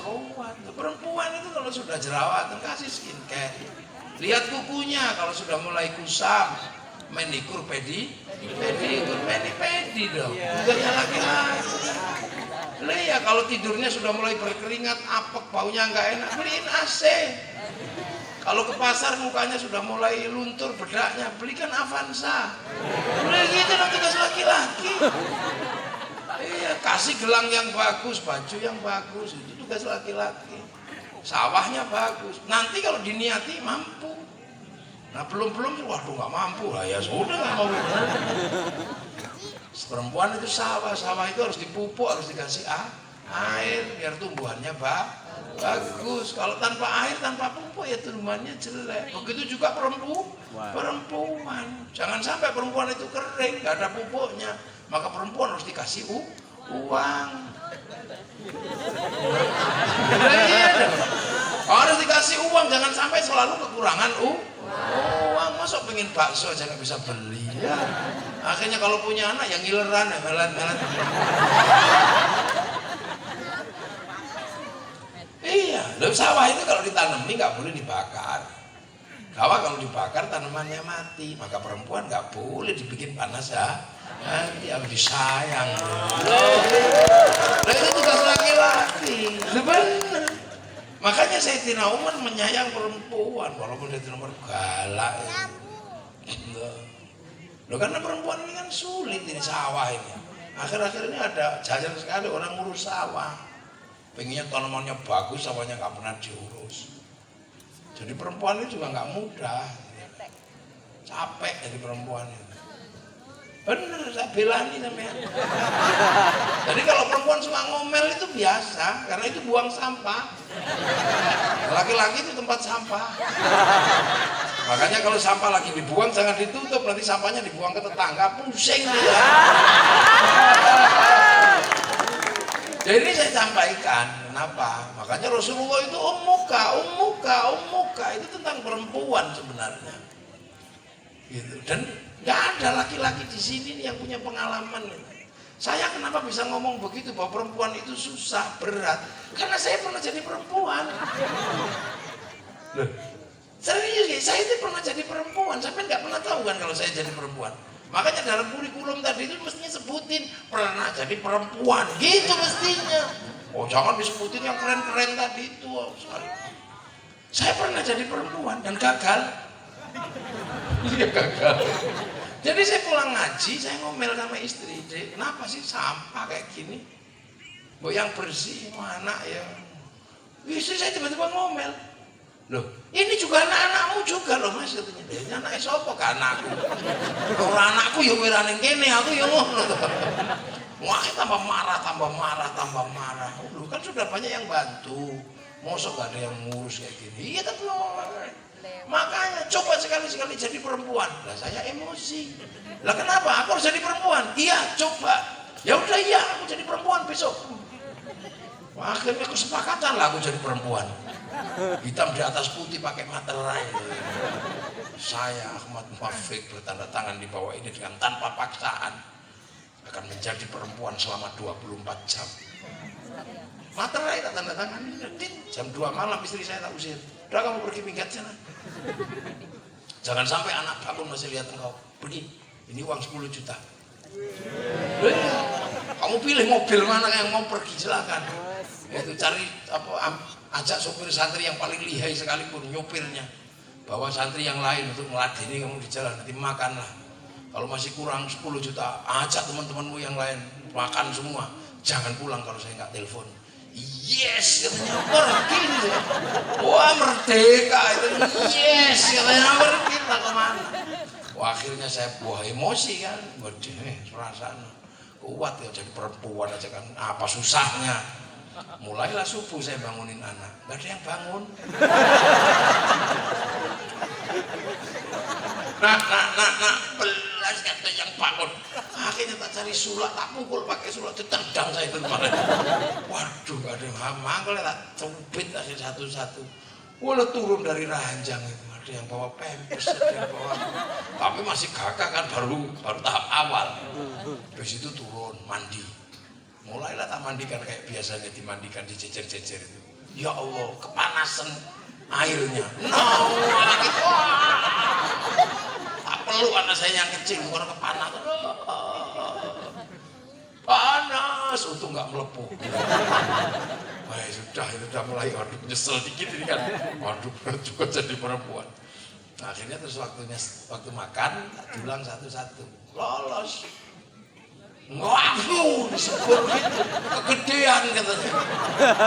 Perempuan itu kalau sudah jerawatan kasih skincare. Lihat kukunya kalau sudah mulai kusam, manikur pedi dong. Tugasnya laki-laki. Lah ya kalau tidurnya sudah mulai berkeringat, apek, baunya nggak enak, beliin AC. Kalau ke pasar mukanya sudah mulai luntur bedaknya, belikan Avanza. Udah gitu dong tugas laki-laki. Iya, kasih gelang yang bagus, baju yang bagus, itu tugas laki-laki. Sawahnya bagus. Nanti kalau diniati mampu. Nah belum waduh nggak mampu lah ya sudah nggak mau. Perempuan itu sawah itu harus dipupuk, harus dikasih air biar tumbuhannya bagus. Kalau tanpa air, tanpa pupuk ya tumbuhannya jelek. Begitu juga perempuan. Jangan sampai perempuan itu kering, nggak ada pupuknya. Maka perempuan harus dikasih uang. Harus dikasih uang, jangan sampai selalu kekurangan uang. Masuk pengen bakso aja nggak bisa beli ya. Akhirnya kalau punya anak yang ngileran ya melan. Iya, loh, sawah itu kalau ditanami nggak boleh dibakar. Kawah kalau dibakar tanamannya mati, maka perempuan nggak boleh dibikin panas ya. Nanti harus disayang. Nah itu tugas laki-laki. Benar. Makanya Sayyidina Umar menyayang perempuan, walaupun Sayyidina Umar galak. Loh karena perempuan ini kan sulit ini sawah ini. Akhir-akhir ini ada jarang sekali orang ngurus sawah. Pengennya tanamannya bagus, sawahnya nggak pernah diurus. Jadi perempuan itu juga nggak mudah. Capek jadi perempuan itu. Bener, saya belani namanya. Jadi kalau perempuan suka ngomel itu biasa, karena itu buang sampah. Laki-laki itu tempat sampah. Makanya kalau sampah lagi dibuang jangan ditutup, nanti sampahnya dibuang ke tetangga, pusing dia. Jadi ini saya sampaikan, kenapa? Makanya Rasulullah itu ummuka itu tentang perempuan sebenarnya. Gitu. Dan nggak ada laki-laki di sini nih yang punya pengalaman. Saya kenapa bisa ngomong begitu bahwa perempuan itu susah, berat? Karena saya pernah jadi perempuan. Loh, serius, saya itu pernah jadi perempuan. Sampai nggak pernah tahu kan kalau saya jadi perempuan. Makanya dalam kurikulum tadi itu mestinya sebutin pernah jadi perempuan, gitu mestinya. Oh jangan disebutin yang keren-keren tadi itu. Saya pernah jadi perempuan dan gagal. Iya gagal. Jadi saya pulang ngaji, saya ngomel sama istri, Dek, kenapa sih sampah kayak gini? Bo yang bersih mana ya? Istri saya tiba-tiba ngomel. Loh, ini juga anak-anakmu juga loh Mas katanya. Ini anaknya sapa ka anakku? Ora anakku ya kowe ra ning kene, aku ya ngono to. Wah, tambah marah. Loh, kan sudah banyak yang bantu. Mosok gak ada yang ngurus kayak gini. Iya tapi makanya coba sekali-sekali jadi perempuan. Lah saya emosi. Lah kenapa? Aku harus jadi perempuan. Iya, coba. Ya udah iya, aku jadi perempuan besok. Wah, akhirnya kesepakatan lah aku jadi perempuan. Hitam di atas putih pakai materai. Saya Ahmad Muafiq bertanda tangan di bawah ini dengan tanpa paksaan akan menjadi perempuan selama 24 jam. Materai tak tanda tangan. Jam 2 malam istri saya tak usir. Udah kamu pergi minggat sana. Jangan sampai anak bangun masih lihat engkau. Pergi. Ini uang 10 juta. Kamu pilih mobil mana yang mau pergi silakan. Itu cari ajak sopir santri yang paling lihai sekalipun nyopirnya. Bawa santri yang lain untuk meladeni kamu di jalan. Nanti makanlah. Kalau masih kurang 10 juta, ajak teman-temanmu yang lain makan semua. Jangan pulang kalau saya nggak telepon. Yes, katanya pergi nih. Wah merdeka itu. Yes, katanya pergi tak kemana. Wah akhirnya saya buah emosi kan. Waduh, perasaan kuat ya jadi perempuan aja kan. Apa susahnya? Mulailah subuh saya bangunin anak. Gak ada yang bangun. Nak, belas kata yang bangun. Akhirnya tak cari sulak, tak pukul pakai sulak, ditendang saya itu kemarin. Waduh, gak ada yang mangkel, tak cubit aja satu-satu. Walau turun dari ranjang itu, ada yang bawa pempes, ada yang bawa. Tapi masih gagah kan, baru tahap awal. Habis itu turun, mandi. Mulailah tak mandikan kayak biasanya dimandikan di jejer-jejer itu. Ya Allah, kepanasan airnya. Tak perlu anak saya yang kecil, bukan kepanasan. Panas, untung nggak melepuh. Wah sudah, itu udah mulai, waduh nyesel dikit ini kan. Waduh juga jadi perempuan. Nah, akhirnya terus waktu makan, tak dulang satu-satu. Lolos. Waduh, disebut gitu, kegedean katanya.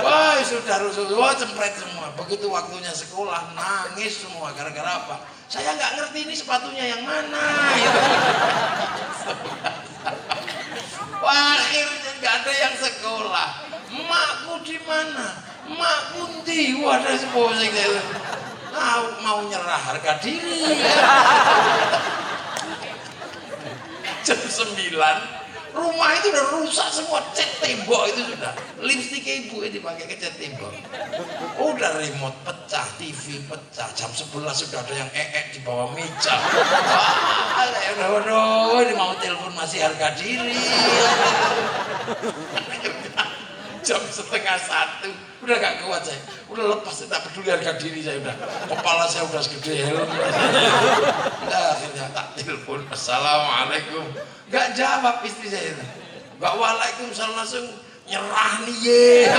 Wah sudah rusuh, wah cempret semua. Begitu waktunya sekolah, nangis semua. Gara-gara apa? Saya nggak ngerti ini sepatunya yang mana. Gitu. Wah, akhirnya nggak ada yang sekolah. Emakku di mana? Emakku di, wah ada posing gitu. Mau nyerah harga diri. Jam 9. Rumah itu udah rusak semua, cat tembok itu sudah. Lipstik ibu itu dipakai ke cat tembok. Udah remote pecah, TV pecah. Jam 11 sudah ada yang di bawah meja. Wah, waduh, ini mau telepon masih harga diri. Jam 12:30 Udah gak kuat saya, udah lepas, tak peduli harga diri saya udah. Kepala saya udah segede helm. Udah akhirnya tak telepon, assalamualaikum. Gak jawab istri saya itu. Gak waalaikumsalam, langsung nyerah nih ye.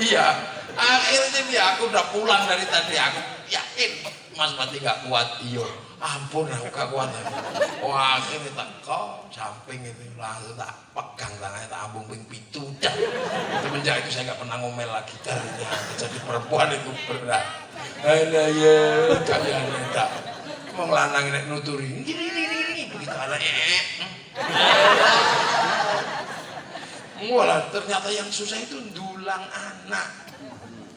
Iya, akhirnya dia aku udah pulang dari tadi, aku yakin Mas Pati gak kuat. Iyo, ampun aku gak kuat. Wah akhirnya tak kok samping itu langsung tak pegang tangannya, tak ambung ping pitu. Semenjak itu saya gak pernah ngomel lagi darinya. Jadi perempuan itu berat. Alah ya, kayaknya tak mau ngelanang nek nuturi. Gini begitu ada Walah, ternyata yang susah itu dulang anak.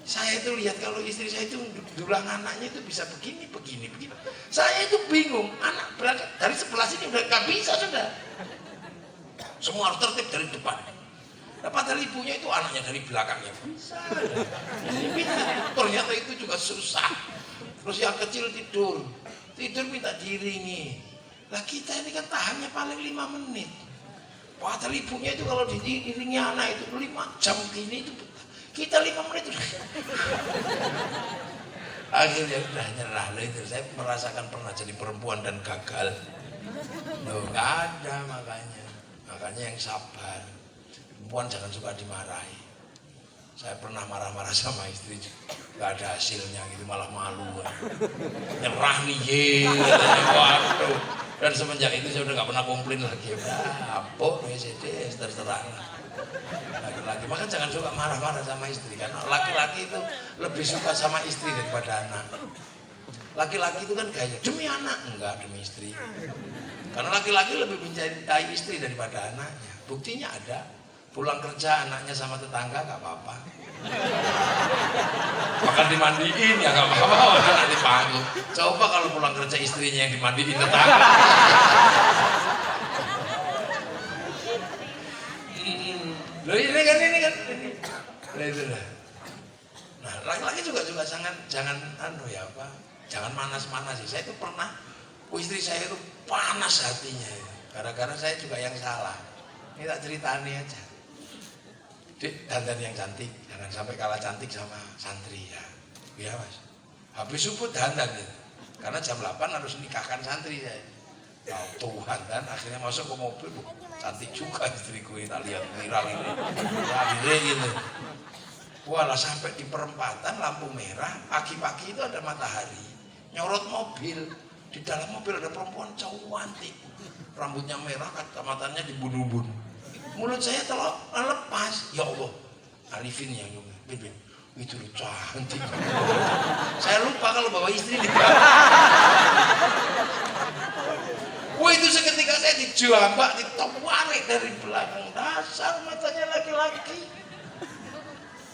Saya itu lihat kalau istri saya itu dulang anaknya itu bisa begini. Saya itu bingung, anak berangkat dari sebelah sini udah gak bisa sudah. Semua harus tertib dari depan. Nah, padahal ibunya itu anaknya dari belakangnya bisa. Ternyata itu juga susah. Terus yang kecil tidur minta diiringi. Lah kita ini kan tahannya paling 5 menit. Padahal ibunya itu kalau diiringi anak itu 5 jam gini itu kita 5 menit udah. Akhirnya udah nyerah loh itu. Saya merasakan pernah jadi perempuan dan gagal. Loh gak ada makanya yang sabar. Perempuan jangan suka dimarahi. Saya pernah marah-marah sama istri juga. Gak ada hasilnya gitu, malah malu. Nyerah nih ye. Waduh. Dan semenjak itu saya udah gak pernah komplain lagi. Udah apok nih terserah. Laki-laki, maka jangan suka marah-marah sama istri. Karena laki-laki itu lebih suka sama istri daripada anak. Laki-laki itu kan gaya, demi anak, enggak demi istri. Karena laki-laki lebih mencintai istri daripada anaknya. Buktinya ada, pulang kerja anaknya sama tetangga gak apa-apa. Bahkan dimandiin ya gak apa-apa, anak dipanggil. Coba kalau pulang kerja istrinya yang dimandiin tetangga. Loh ini kan. Nah, laki-laki juga jangan jangan manas-manas sih. Saya itu pernah, istri saya itu panas hatinya. Gara-gara saya juga yang salah. Ini tak ceritani aja. Dik, dandan yang cantik, jangan sampai kalah cantik sama santri ya. Iya mas. Habis subuh dandan ya. Karena jam 8 harus nikahkan santri saya. Oh, Tuhan, dan akhirnya masuk ke mobil, cantik juga istriku, tak lihat viral ini. Akhirnya gitu. Walah sampai di perempatan lampu merah, pagi-pagi itu ada matahari, nyorot mobil. Di dalam mobil ada perempuan cantik, rambutnya merah, kacamatanya dibun-bun. Mulut saya lepas, ya Allah, Arifin yang Bibin, itu cantik. Saya lupa kalau bawa istri di wah itu seketika saya dijambak, ditawarik dari belakang. Dasar matanya laki-laki.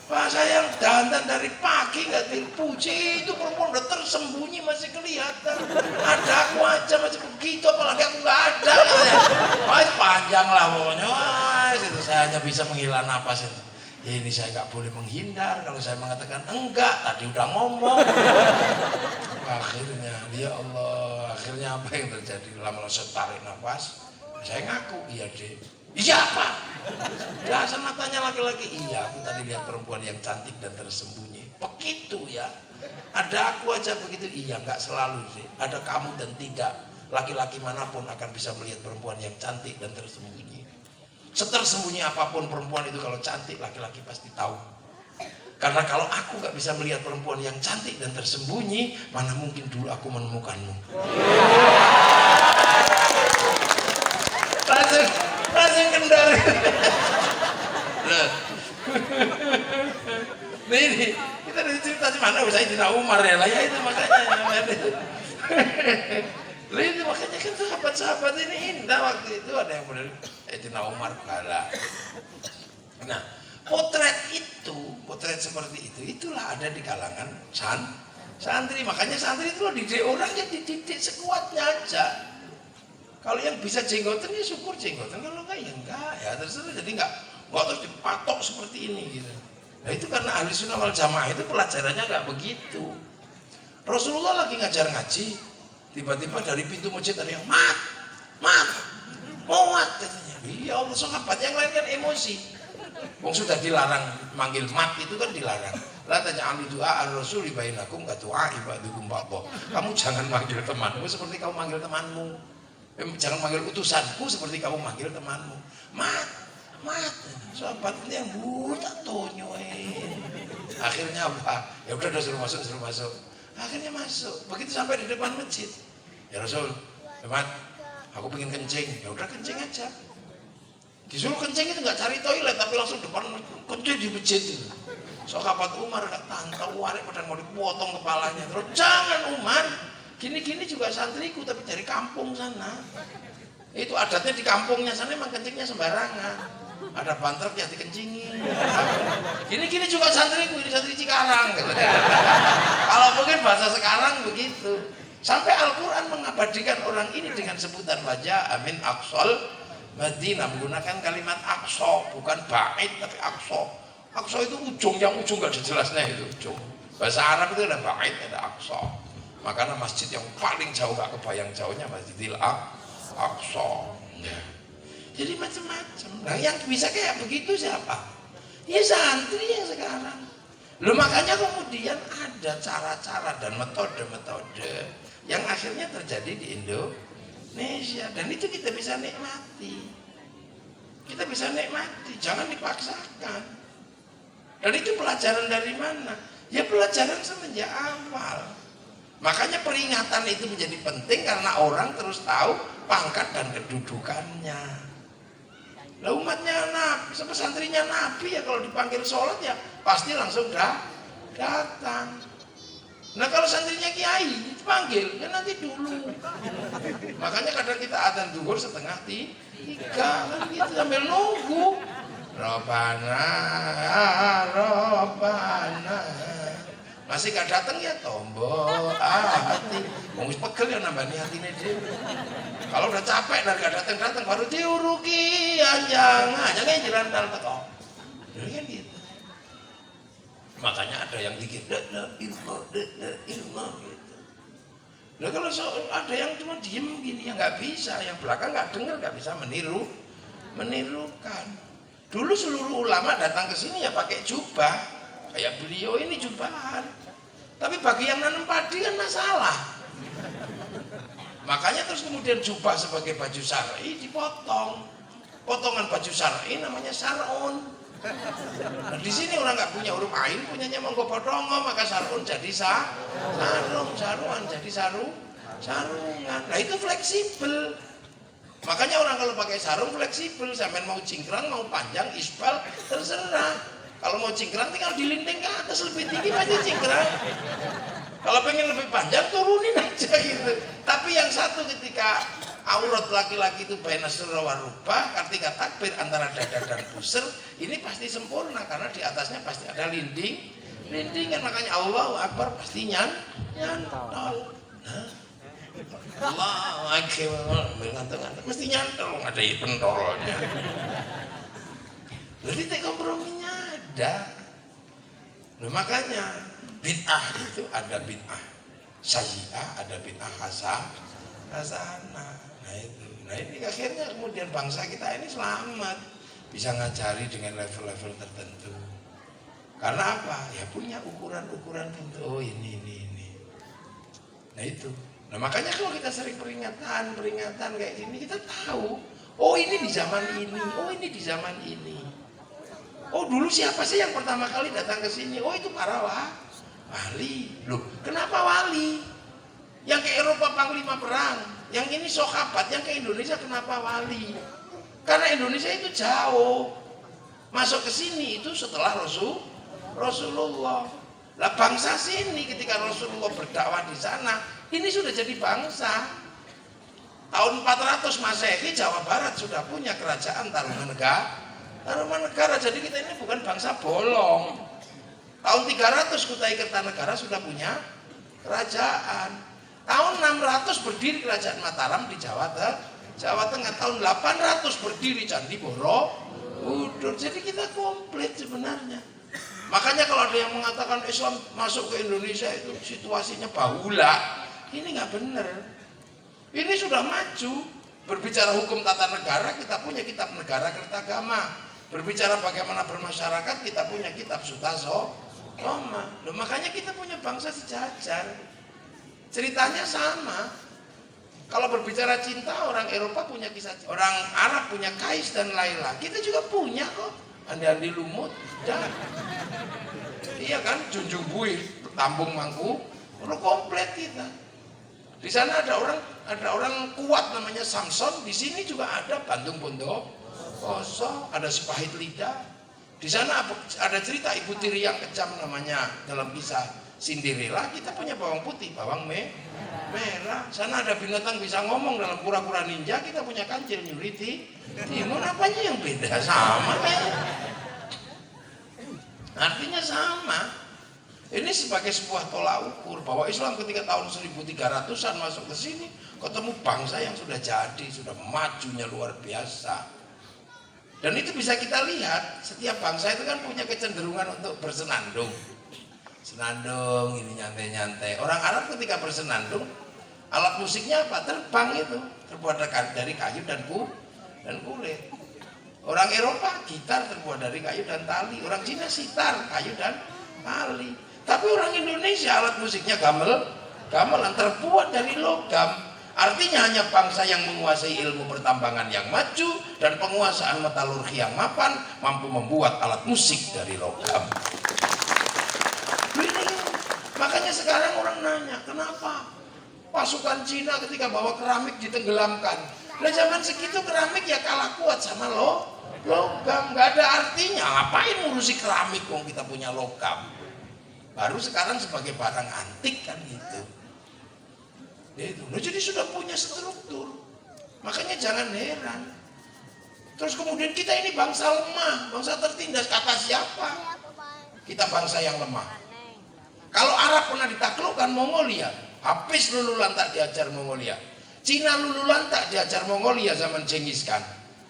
Pak saya yang dandan dari pagi nggak dipuji, itu perempuan udah tersembunyi masih kelihatan. Ada aku aja masih begitu, apalagi aku nggak ada. Wah panjang lah pokoknya. Wah itu saya hanya bisa menghela napas itu. Ini saya nggak boleh menghindar. Kalau saya mengatakan enggak, tadi udah ngomong. Akhirnya, ya Allah, akhirnya apa yang terjadi? Lama-lama saya tarik nafas, saya ngaku, iya deh. Iya apa? Dasar matanya laki-laki. Iya, aku tadi lihat perempuan yang cantik dan tersembunyi. Begitu ya. Ada aku aja begitu. Iya, nggak selalu sih. Ada kamu dan tidak. Laki-laki manapun akan bisa melihat perempuan yang cantik dan tersembunyi. Setersembunyi apapun perempuan itu kalau cantik, laki-laki pasti tahu. Karena kalau aku nggak bisa melihat perempuan yang cantik dan tersembunyi, mana mungkin dulu aku menemukanmu. Langsung kendor. Ini kita cerita di mana? Sayyidina Umar ya lah ya itu makanya. Itu makanya kan sahabat-sahabat ini indah waktu itu ada yang benar. Sayyidina Umar kalah. Nah, potret seperti itu, itulah ada di kalangan santri. Makanya santri itu dididik orang yang dididik sekuatnya aja. Kalau yang bisa jenggotan ya syukur jenggotan, kalau enggak ya enggak ya terserah. Jadi enggak terus dipatok seperti ini gitu. Nah itu karena ahli sunnah wal jamaah itu pelajarannya enggak begitu. Rasulullah lagi ngajar ngaji, tiba-tiba dari pintu masjid ada yang muat katanya. Ya Allah sahabat yang lain kan emosi. Wong sudah dilarang manggil mat itu kan dilarang. La taj'alu du'a ar-rasuli bainakum ka du'a ibadukum ba'dha. Kamu jangan manggil temanmu seperti kamu manggil temanmu. Jangan manggil utusanku seperti kamu manggil temanmu. Mat, sahabat ini yang buta tonyoin. Akhirnya apa? Ya udah suruh masuk. Akhirnya masuk. Begitu sampai di depan masjid. Ya Rasul, Mat, aku pengen kencing. Ya udah kencing aja. Disuruh kencing itu nggak cari toilet tapi langsung depan kencing di masjid itu. Sahabat Umar nggak tahu warik pada mau dipotong kepalanya. Terus jangan Umar, gini-gini juga santriku tapi dari kampung sana. Itu adatnya di kampungnya sana emang kencingnya sembarangan. Ada bantrek yang dikencingin. Gini-gini juga santriku, ini santri Cikarang. Kalau mungkin bahasa sekarang begitu. Sampai Al-Quran mengabadikan orang ini dengan sebutan wajah amin aqsal Madinah, menggunakan kalimat aqsa, bukan ba'id tapi aqsa. Aqsa itu ujung, yang ujung gak dijelasnya itu ujung. Bahasa Arab itu ada ba'id, ada aqsa. Makanya masjid yang paling jauh gak kebayang jauhnya Masjidil Aqsa. Ya. Jadi macam-macam. Nah yang bisa kayak begitu siapa? Ya santri yang sekarang. Loh makanya kemudian ada cara-cara dan metode-metode yang akhirnya terjadi di Indonesia, dan itu kita bisa nikmati. Kita bisa nikmati, jangan dipaksakan. Dan itu pelajaran dari mana? Ya pelajaran semenjak awal. Makanya peringatan itu menjadi penting karena orang terus tahu pangkat dan kedudukannya. Lah umatnya Nabi, pesantrinya Nabi ya kalau dipanggil sholat ya pasti langsung datang. Nah kalau santrinya kiai dipanggil ya nanti dulu. Makanya kadang kita adzan zuhur setengah tiga kan gitu sambil nunggu. Robana masih gak datang ya tombol hati. Mungkin pegel ya nambah hatinya dia. Kalau udah capek dan gak datang baru diuruki jangan jalan teko. Jadi kan gitu. Makanya ada yang dikit la ilma gitu. Nah kalau ada yang cuma diem gini ya nggak bisa, yang belakang nggak dengar nggak bisa menirukan. Dulu seluruh ulama datang ke sini ya pakai jubah, kayak beliau ini jubahan. Tapi bagi yang nanam padi kan masalah. Makanya terus kemudian jubah sebagai baju syar'i dipotong. Potongan baju syar'i namanya syar'un. Nah, di sini orang nggak punya huruf ain, punyanya monggo bodongo, maka sarun jadi saruan jadi sarungan. Nah itu fleksibel. Makanya orang kalau pakai sarung fleksibel, sampai mau cingkrang, mau panjang, isbal, terserah. Kalau mau cingkrang tinggal dilinding ke atas lebih tinggi aja cingkrang. Kalau pengen lebih panjang turunin aja gitu. Tapi yang satu ketika aurat laki-laki itu baina surra wa rubah, ketika takbir antara dada dan pusar, ini pasti sempurna karena di atasnya pasti ada lindingan. Makanya Allahu Akbar pasti nyantol. Allahu Akbar ngantong-ngantong mesti nyantol, ada pentolnya. Jadi komprominya ada. Nah, makanya bid'ah itu ada bid'ah sayyi'ah, ada bid'ah hasanah. Nah ini akhirnya kemudian bangsa kita ini selamat, bisa ngajari dengan level-level tertentu. Karena apa? Ya punya ukuran-ukuran tentu. Oh ini. Nah itu. Nah makanya kalau kita sering peringatan kayak gini, kita tahu. Oh ini di zaman ini. Oh ini di zaman ini. Oh dulu siapa sih yang pertama kali datang ke sini? Oh itu para wali. Loh kenapa wali? Yang ke Eropa panglima perang, yang ini sahabat, yang ke Indonesia kenapa wali? Karena Indonesia itu jauh, masuk ke sini itu setelah Rasulullah. Lah bangsa sini ketika Rasulullah berdakwah di sana, ini sudah jadi bangsa. Tahun 400 Masehi Jawa Barat sudah punya kerajaan Tarumanegara. Jadi kita ini bukan bangsa bolong. Tahun 300 Kutai Kertanegara sudah punya kerajaan. Tahun 600 berdiri kerajaan Mataram di Jawa Tengah. Tahun 800 berdiri Candi Borobudur. Jadi kita komplit sebenarnya. Makanya kalau ada yang mengatakan Islam masuk ke Indonesia itu situasinya bahula, ini nggak benar. Ini sudah maju. Berbicara hukum tata negara, kita punya kitab Negara Kertagama. Berbicara bagaimana bermasyarakat, kita punya kitab Sutasoma. Loh, makanya kita punya bangsa sejajar. Ceritanya sama. Kalau berbicara cinta, orang Eropa punya kisah cinta. Orang Arab punya Kais dan Laila. Kita juga punya kok. Andi-andi lumut. Dan iya kan, Junjung Bui, Tambung Mangku, udah komplit kita. Di sana ada orang kuat namanya Samson. Di sini juga ada Bandung Bondowoso, ada Sepahit Lidah. Di sana ada cerita ibu tiri yang kejam namanya dalam kisah Cinderella. Kita punya bawang putih, bawang merah. Sana ada binatang bisa ngomong dalam Kura-Kura Ninja. Kita punya kancil nyuri timun. Apanya yang beda? Sama kan? Artinya sama. Ini sebagai sebuah tolak ukur bahwa Islam ketika tahun 1300-an masuk ke sini, ketemu bangsa yang sudah jadi, sudah majunya luar biasa. Dan itu bisa kita lihat, setiap bangsa itu kan punya kecenderungan untuk bersenandung. Senandung, ini nyantai-nyantai. Orang Arab ketika bersenandung, alat musiknya apa? Terbang itu, terbuat dari kayu dan kulit. Orang Eropa, gitar terbuat dari kayu dan tali. Orang Cina, sitar, kayu dan tali. Tapi orang Indonesia, alat musiknya gamelan terbuat dari logam. Artinya hanya bangsa yang menguasai ilmu pertambangan yang maju dan penguasaan metalurgi yang mapan mampu membuat alat musik dari logam. Makanya sekarang orang nanya, kenapa pasukan Cina ketika bawa keramik ditenggelamkan? Nah zaman segitu keramik ya kalah kuat sama logam, nggak ada artinya. Ngapain ngurusi keramik kok kita punya logam? Baru sekarang sebagai barang antik kan gitu. Nah, jadi sudah punya struktur. Makanya jangan heran. Terus kemudian kita ini bangsa lemah, bangsa tertindas. Kata siapa? Kita bangsa yang lemah. Kalau Arab pernah ditaklukkan Mongolia, habis lululan tak diajar Mongolia. Cina lululan tak diajar Mongolia zaman Genghis Khan.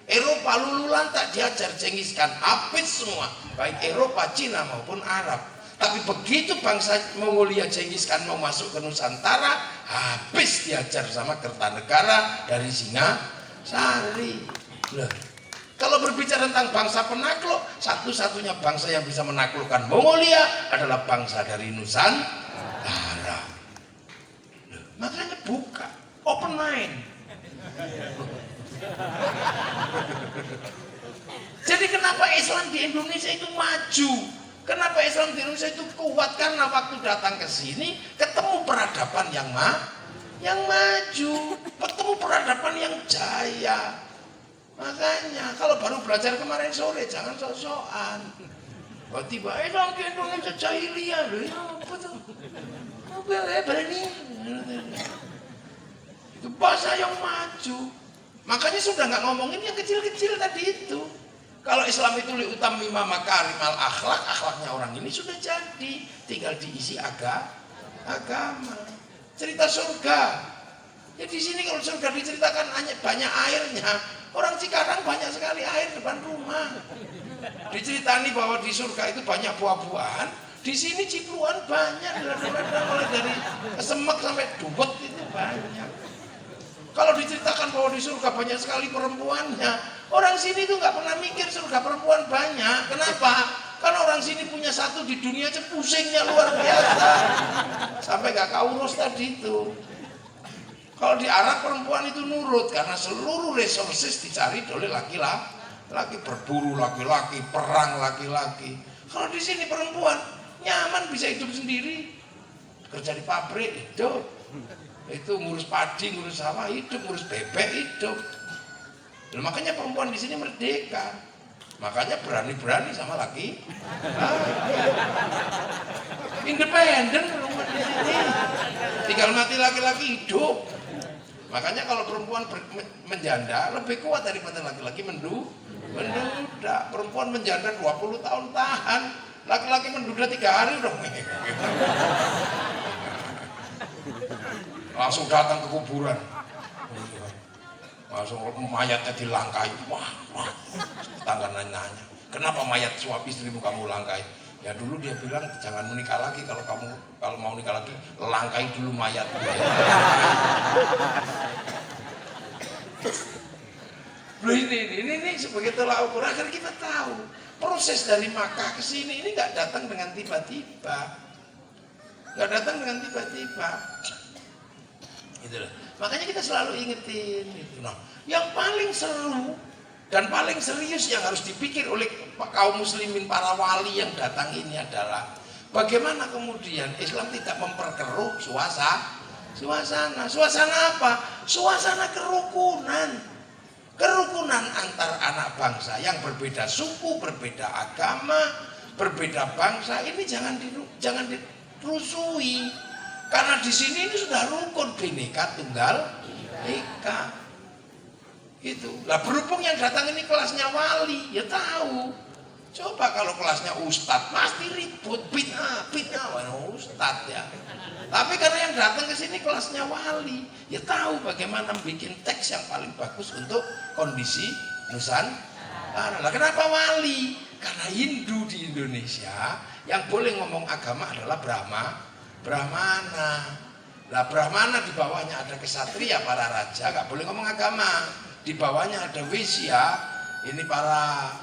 Eropa lululan tak diajar Genghis Khan, habis semua. Baik Eropa, Cina maupun Arab. Tapi begitu bangsa Mongolia Genghis Khan mau masuk ke Nusantara, habis diajar sama Kertanegara dari Singasari. Loh, kalau berbicara tentang bangsa penakluk, satu-satunya bangsa yang bisa menaklukkan Mongolia adalah bangsa dari Nusantara. Loh, makanya buka, open mind. Jadi kenapa Islam di Indonesia itu maju? Kenapa Islam di Indonesia itu kuat? Karena waktu datang ke sini ketemu peradaban yang maju, ketemu peradaban yang jaya. Makanya kalau baru belajar kemarin sore jangan sok-sokan. Tiba Islam di Indonesia jahiliyah loh, ya apa tuh? Berani? Itu bahasa yang maju. Makanya sudah nggak ngomongin yang kecil-kecil tadi itu. Kalau Islam itu liutamima makarimal akhlak, akhlaknya orang ini sudah jadi, tinggal diisi agama. Cerita surga. Ya di sini kalau surga diceritakan hanya banyak airnya. Orang Cikarang banyak sekali air depan rumah. Diceritani bahwa di surga itu banyak buah-buahan, di sini cipluan banyak, mulai dari semek sampai duwet itu banyak. Kalau diceritakan bahwa di surga banyak sekali perempuannya, orang sini tuh nggak pernah mikir surga perempuan banyak. Kenapa? Karena orang sini punya satu di dunia aja pusingnya luar biasa. Sampai nggak kaurus tadi itu. Kalau di Arab perempuan itu nurut karena seluruh resources dicari oleh laki-laki, berburu laki-laki, perang laki-laki. Kalau di sini perempuan nyaman bisa hidup sendiri, kerja di pabrik hidup. Itu ngurus padi, ngurus sawah hidup, ngurus bebek hidup. Dan makanya perempuan di sini merdeka. Makanya berani-berani sama laki. Independen perempuan di sini. Tinggal mati laki-laki hidup. Makanya kalau perempuan menjanda lebih kuat daripada laki-laki menduda. Perempuan menjanda 20 tahun tahan. Laki-laki menduda 3 hari udah langsung datang ke kuburan, langsung mayatnya dilangkai. Wah, tetangga nanya, kenapa mayat suami istrimu kamu langkai? Ya dulu dia bilang jangan menikah lagi, kalau mau nikah lagi langkai dulu mayat. Loh ini sebagai tolak ukur agar kita tahu proses dari Makkah ke sini ini nggak datang dengan tiba-tiba, nggak datang dengan tiba-tiba. Itulah. Makanya kita selalu ingetin itu. Nah, yang paling seru dan paling serius yang harus dipikir oleh kaum muslimin para wali yang datang ini adalah bagaimana kemudian Islam tidak memperkeruh suasana. Suasana apa? Suasana kerukunan. Kerukunan antar anak bangsa yang berbeda suku, berbeda agama, berbeda bangsa ini jangan dirusui. Karena di sini ini sudah rukun Bhinneka Tunggal Ika. Gitu. Lah berhubung yang datang ini kelasnya wali, ya tahu. Coba kalau kelasnya ustadz pasti ribut bid'ah, ustadz ya. Tapi karena yang datang ke sini kelasnya wali, ya tahu bagaimana bikin teks yang paling bagus untuk kondisi Nusantara. Lah kenapa wali? Karena Hindu di Indonesia yang boleh ngomong agama adalah Brahmana. Lah Brahmana di bawahnya ada kesatria para raja, nggak boleh ngomong agama. Di bawahnya ada Wisya, ini para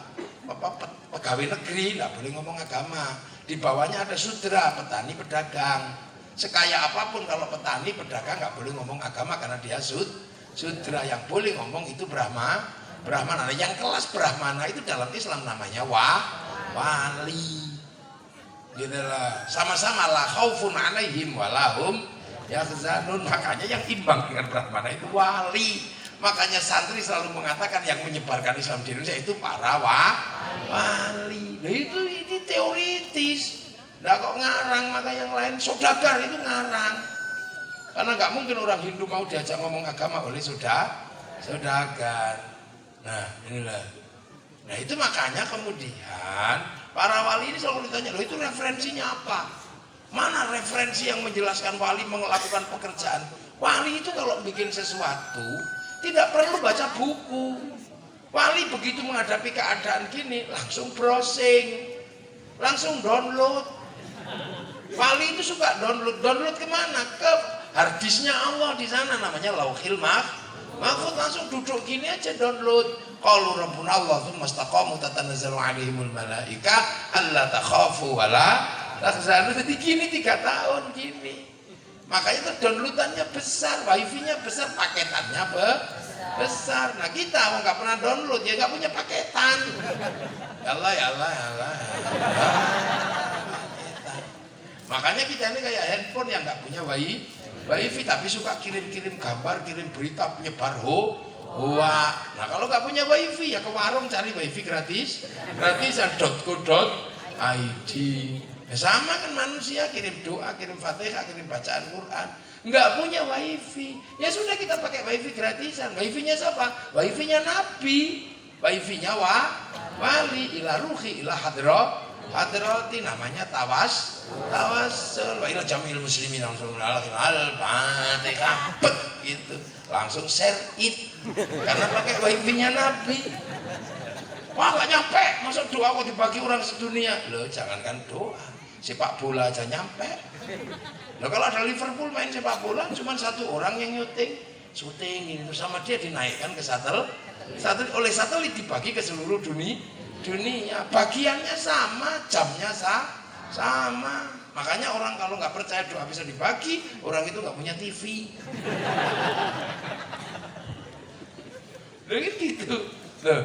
pegawai negeri, nggak boleh ngomong agama. Di bawahnya ada Sudra, petani pedagang. Sekaya apapun kalau petani pedagang nggak boleh ngomong agama karena dia Sudra. Yang boleh ngomong itu Brahmana. Yang kelas Brahmana itu dalam Islam namanya wali. Gitu lah. Sama-sama la khaufun 'alaihim wa lahum yahzanun. Makanya yang imbang dengan Brahmana itu wali. Makanya santri selalu mengatakan yang menyebarkan Islam di Indonesia itu para wali. Nah ini teoritis. Nah kok ngarang, maka yang lain saudagar itu ngarang. Karena nggak mungkin orang Hindu mau diajak ngomong agama oleh saudagar. Nah inilah. Nah itu makanya kemudian para wali ini selalu ditanya, loh itu referensinya apa? Mana referensi yang menjelaskan wali melakukan pekerjaan? Wali itu kalau bikin sesuatu tidak perlu baca buku. Wali begitu menghadapi keadaan gini langsung browsing, langsung download. Wali itu suka download kemana? Ke harddisknya Allah di sana namanya Lauhil Mahfuz. Langsung duduk gini aja download. Qalu rabbuna Allah tsumma istaqamu tatanazzalu alaihimul malaika alla takhafu wa la tahzanu. Jadi gini 3 tahun gini. Makanya itu downloadannya besar, wifi-nya besar, paketannya besar. Nah kita nggak pernah download ya nggak punya paketan. Ya Allah. Makanya kita ini kayak handphone yang nggak punya wifi tapi suka kirim-kirim gambar, kirim berita, penyebar hoax. Nah kalau nggak punya wifi ya ke warung cari wifi gratisan .co.id. Ya sama kan manusia kirim doa, kirim fatihah, kirim bacaan Quran. Nggak punya wifi, ya sudah kita pakai wifi gratisan. Wifi-nya siapa? Wifi-nya Nabi, wifi-nya wali, ila ruhi, ila hadrati, namanya tawassul wa ila jamil muslimin langsung al-fatihah gitu langsung share it karena pakai wifi-nya Nabi. Wah gak nyampe, masa doa kok dibagi orang sedunia? Loh jangankan doa, sepak bola aja nyampe. Loh kalau ada Liverpool main sepak bola cuma 1 orang yang syuting itu sama dia dinaikkan ke satelit oleh satelit dibagi ke seluruh dunia, bagiannya sama, jamnya sama. Makanya orang kalau nggak percaya doa bisa dibagi, orang itu nggak punya TV. Gitu. Loh,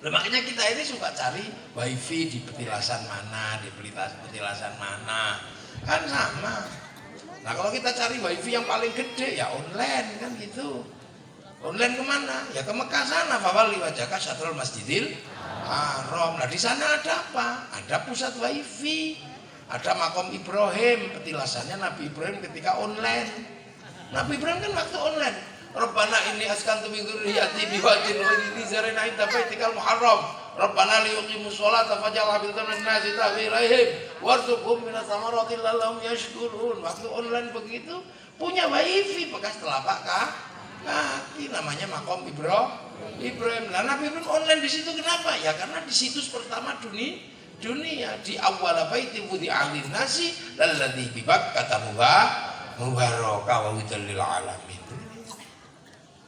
makanya kita ini suka cari wifi di petilasan mana, kan sama. Nah kalau kita cari wifi yang paling gede ya online kan gitu. Online kemana? Ya ke Mekah sana, fawalli wajhaka syatrul masjidil haram. Nah di sana ada apa? Ada pusat wifi, ada makom Ibrahim, petilasannya Nabi Ibrahim ketika online. Nabi Ibrahim kan waktu online. Rabbana inni askantu min dzurriyyati biwadin ghairi dzar'in 'inda baitikal muharram. Rabbana liyuqimus sholata faj'al afidatan min-nasi tahwi ilaihim warzuqhum minas thamarati la'allahum yashkurun. Waktu online begitu punya wifi bekas telapak kaki namanya makom Ibrahim. Nah, Nabi Ibrahim online di situ kenapa? Ya karena di situs pertama dunia di awwal baiti wudi'a lin-nasi lalladzi bi Bakkah mubarakah wa hudan lil alamin.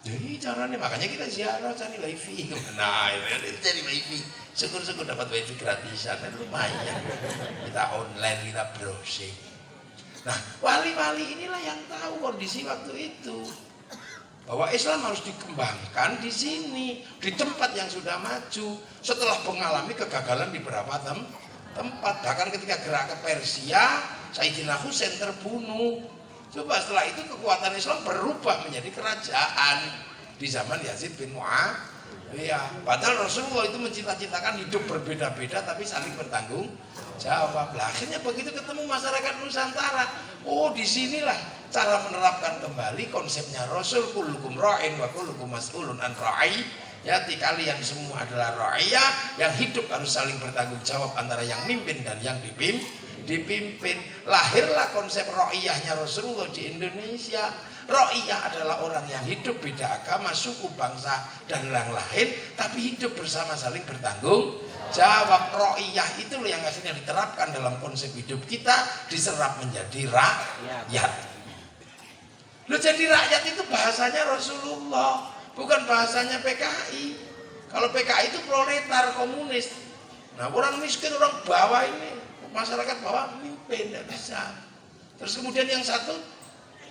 Jadi caranya makanya kita ziarah cari wifi. Nah, itu cari wifi. Syukur-syukur dapat wifi gratisan, kan lumayan. Kita online, kita browsing. Nah, wali-wali inilah yang tahu kondisi waktu itu. Bahwa Islam harus dikembangkan di sini, di tempat yang sudah maju. Setelah mengalami kegagalan di beberapa tempat, bahkan ketika gerak ke Persia, Sayyidina Husain terbunuh. Coba setelah itu kekuatan Islam berubah menjadi kerajaan di zaman Yazid bin Muawiyah. Padahal Rasulullah itu mencita-citakan hidup berbeda-beda tapi saling bertanggung jawab. Lah, akhirnya begitu ketemu masyarakat Nusantara, oh disinilah cara menerapkan kembali konsepnya Rasul, kullukum ra'in wa kullukum mas'ulun an ra'iyati, kalian semua adalah ra'iyah, yang hidup harus saling bertanggung jawab antara yang mimpin dan yang dipimpin. Lahirlah konsep ra'iyahnya Rasulullah di Indonesia. Ra'iyah adalah orang yang hidup beda agama, suku, bangsa dan yang lain, tapi hidup bersama saling bertanggung jawab. Ra'iyah itu yang akhirnya diterapkan dalam konsep hidup kita, diserap menjadi rakyat. Lo jadi rakyat itu bahasanya Rasulullah, bukan bahasanya PKI. Kalau PKI itu proletar komunis. Nah, orang miskin, orang bawah ini, masyarakat bawah mimpin, tidak bisa. Terus kemudian yang satu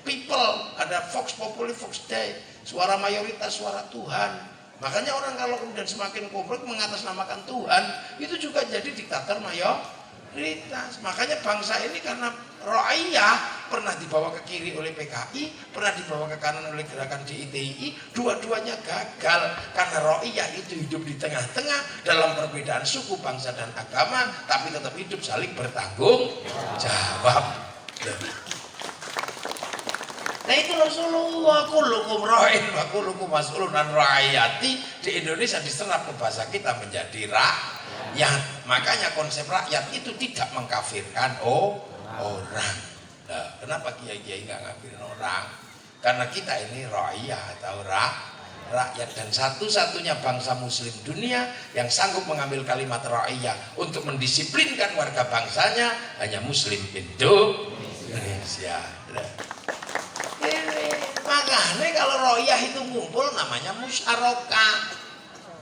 people, ada Vox Populi, Vox Dei, suara mayoritas, suara Tuhan. Makanya orang kalau kemudian semakin kompleks mengatasnamakan Tuhan, itu juga jadi diktator mayoritas. Makanya bangsa ini karena ra'iyah pernah dibawa ke kiri oleh PKI, pernah dibawa ke kanan oleh gerakan DITI, dua-duanya gagal karena ra'iyah itu hidup di tengah-tengah dalam perbedaan suku, bangsa dan agama, tapi tetap hidup saling bertanggung jawab. Nah itu Rasulullah, kullukum ra'in wa kullukum mas'ulun an ra'iyati, di Indonesia diserap ke bahasa kita menjadi rakyat. Makanya konsep rakyat itu tidak mengkafirkan orang. Nah, kenapa kiai-kiai nggak ngafirin orang? Karena kita ini ra'iyah atau rakyat, dan satu-satunya bangsa muslim dunia yang sanggup mengambil kalimat ra'iyah untuk mendisiplinkan warga bangsanya hanya muslim Indonesia. Makanya kalau royah itu ngumpul namanya musyarakah.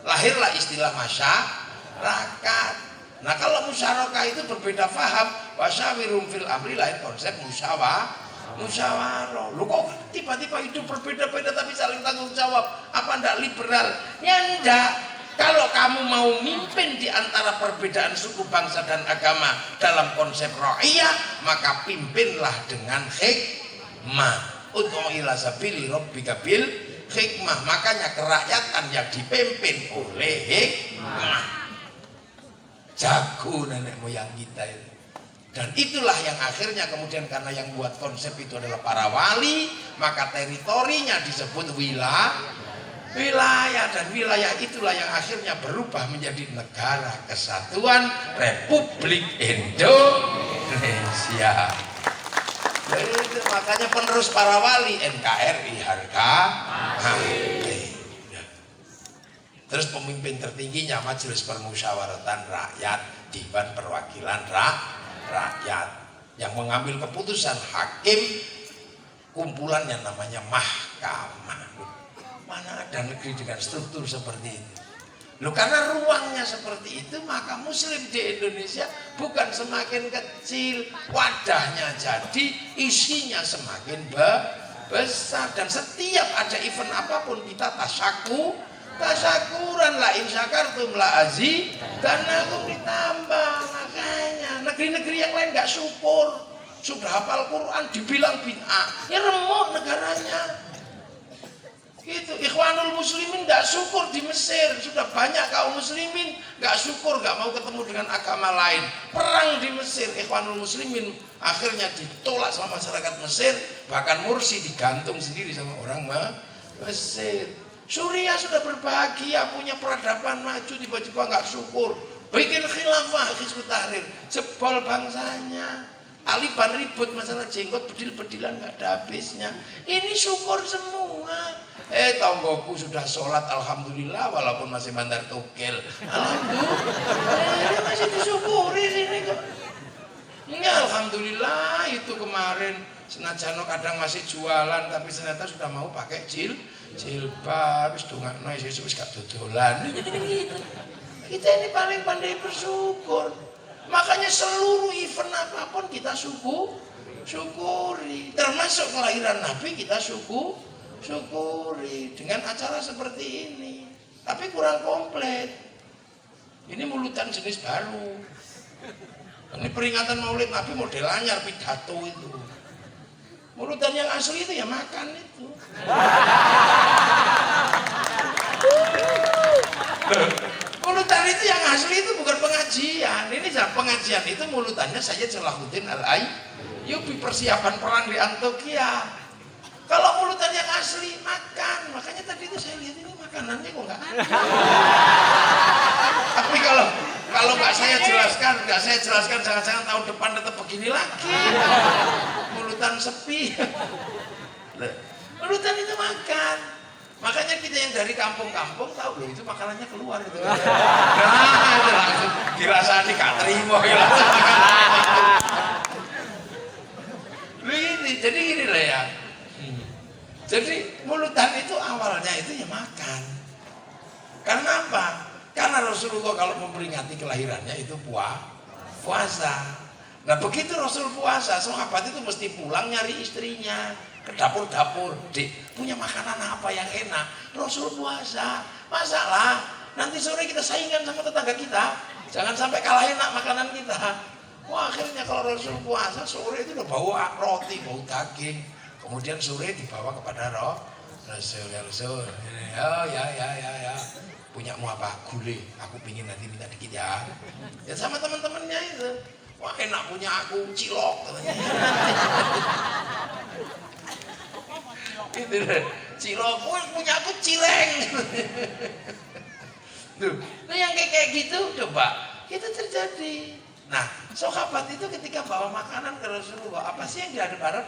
Lahirlah istilah masyarakat. Nah kalau musyarakah itu berbeda faham, wasyawirum fil amri, lahir konsep musyawarah. Lu kok tiba-tiba hidup berbeda-beda tapi saling tanggung jawab? Apa ndak liberal? Ya ndak. Kalau kamu mau mimpin di antara perbedaan suku, bangsa dan agama dalam konsep ra'iyah, maka pimpinlah dengan hikmah. Ud'u ila sabili rabbika bil hikmah. Makanya kerakyatan yang dipimpin oleh hikmah. Jago nenek moyang kita itu. Dan itulah yang akhirnya kemudian karena yang buat konsep itu adalah para wali, maka teritorinya disebut wilayah, dan wilayah itulah yang akhirnya berubah menjadi Negara Kesatuan Republik Indonesia. Jadi itu makanya penerus para wali NKRI harga mati. Terus pemimpin tertingginya Majelis Permusyawaratan Rakyat, Dewan Perwakilan Rakyat, yang mengambil keputusan hakim, kumpulan yang namanya mahkamah. Mana ada negeri dengan struktur seperti itu? Loh, karena ruangnya seperti itu, maka muslim di Indonesia bukan semakin kecil, wadahnya jadi, isinya semakin besar. Dan setiap ada event apapun kita tasyakuran, la in syakartum la azidannakum, ditambah. Makanya negeri-negeri yang lain nggak syukur, sudah hafal Quran dibilang bid'ah, ya remuk negaranya. Gitu. Ikhwanul Muslimin nggak syukur di Mesir, sudah banyak kaum muslimin nggak syukur, nggak mau ketemu dengan agama lain. Perang di Mesir, Ikhwanul Muslimin akhirnya ditolak sama masyarakat Mesir, bahkan Mursi digantung sendiri sama orang Mesir. Suriah sudah berbahagia, punya peradaban maju, tiba-tiba nggak syukur, bikin khilafah, Hizbut Tahrir, jebol bangsanya. Taliban ribut masalah jenggot, bedil-bedilan nggak ada habisnya. Ini syukur semua. Tonggoku sudah sholat, alhamdulillah, walaupun masih bandar togel, alhamdulillah, masih disyukuri sini kok. Ya alhamdulillah itu kemarin senajan kadang masih jualan tapi ternyata sudah mau pakai jilbab wis dongakno wis gak dodolan. Kita ini paling pandai bersyukur. Makanya seluruh event apapun kita syukuri. Termasuk kelahiran Nabi kita syukuri dengan acara seperti ini. Tapi kurang komplit. Ini mulutan jenis baru. Ini peringatan Maulid Nabi model anyar pidato itu. Mulutan yang asli itu ya makan itu. Mulutan itu yang asli itu bukan pengajian. Ini pengajian itu mulutannya saya Salahuddin Al-Ayyubi persiapan perang di Antokia. Kalau mulutan yang asli makan, makanya tadi itu saya lihat ini makanannya kok nggak ada. Tapi kalau nggak saya jelaskan, jangan-jangan tahun depan tetap begini lagi. Mulutan sepi. Mulutan itu makan. Makanya kita yang dari kampung-kampung tahu loh itu makanannya keluar gitu. Nah, itu langsung dirasani gak terima ya. Jadi gini lah ya. Jadi mulutan itu awalnya itu ya makan. Karena apa? Karena Rasulullah kalau memperingati kelahirannya itu puasa. Nah begitu Rasul puasa, sahabat itu mesti pulang nyari istrinya ke dapur-dapur. Dek, punya makanan apa yang enak? Rasul puasa. Masalah nanti sore kita saingan sama tetangga kita. Jangan sampai kalah enak makanan kita. Wah akhirnya kalau Rasul puasa sore itu udah bawa roti, bau daging. Kemudian sore dibawa kepada Rasul. Oh ya. Punyamu apa? Gulai. Aku pingin nanti minta dikit ya. Ya sama teman-temannya itu. Wah enak punya aku cilok katanya. Itu cilok punya aku cileng. Tuh, nah yang kayak gitu coba itu terjadi. Nah, sahabat itu ketika bawa makanan ke Rasulullah, apa sih yang diharap-harap?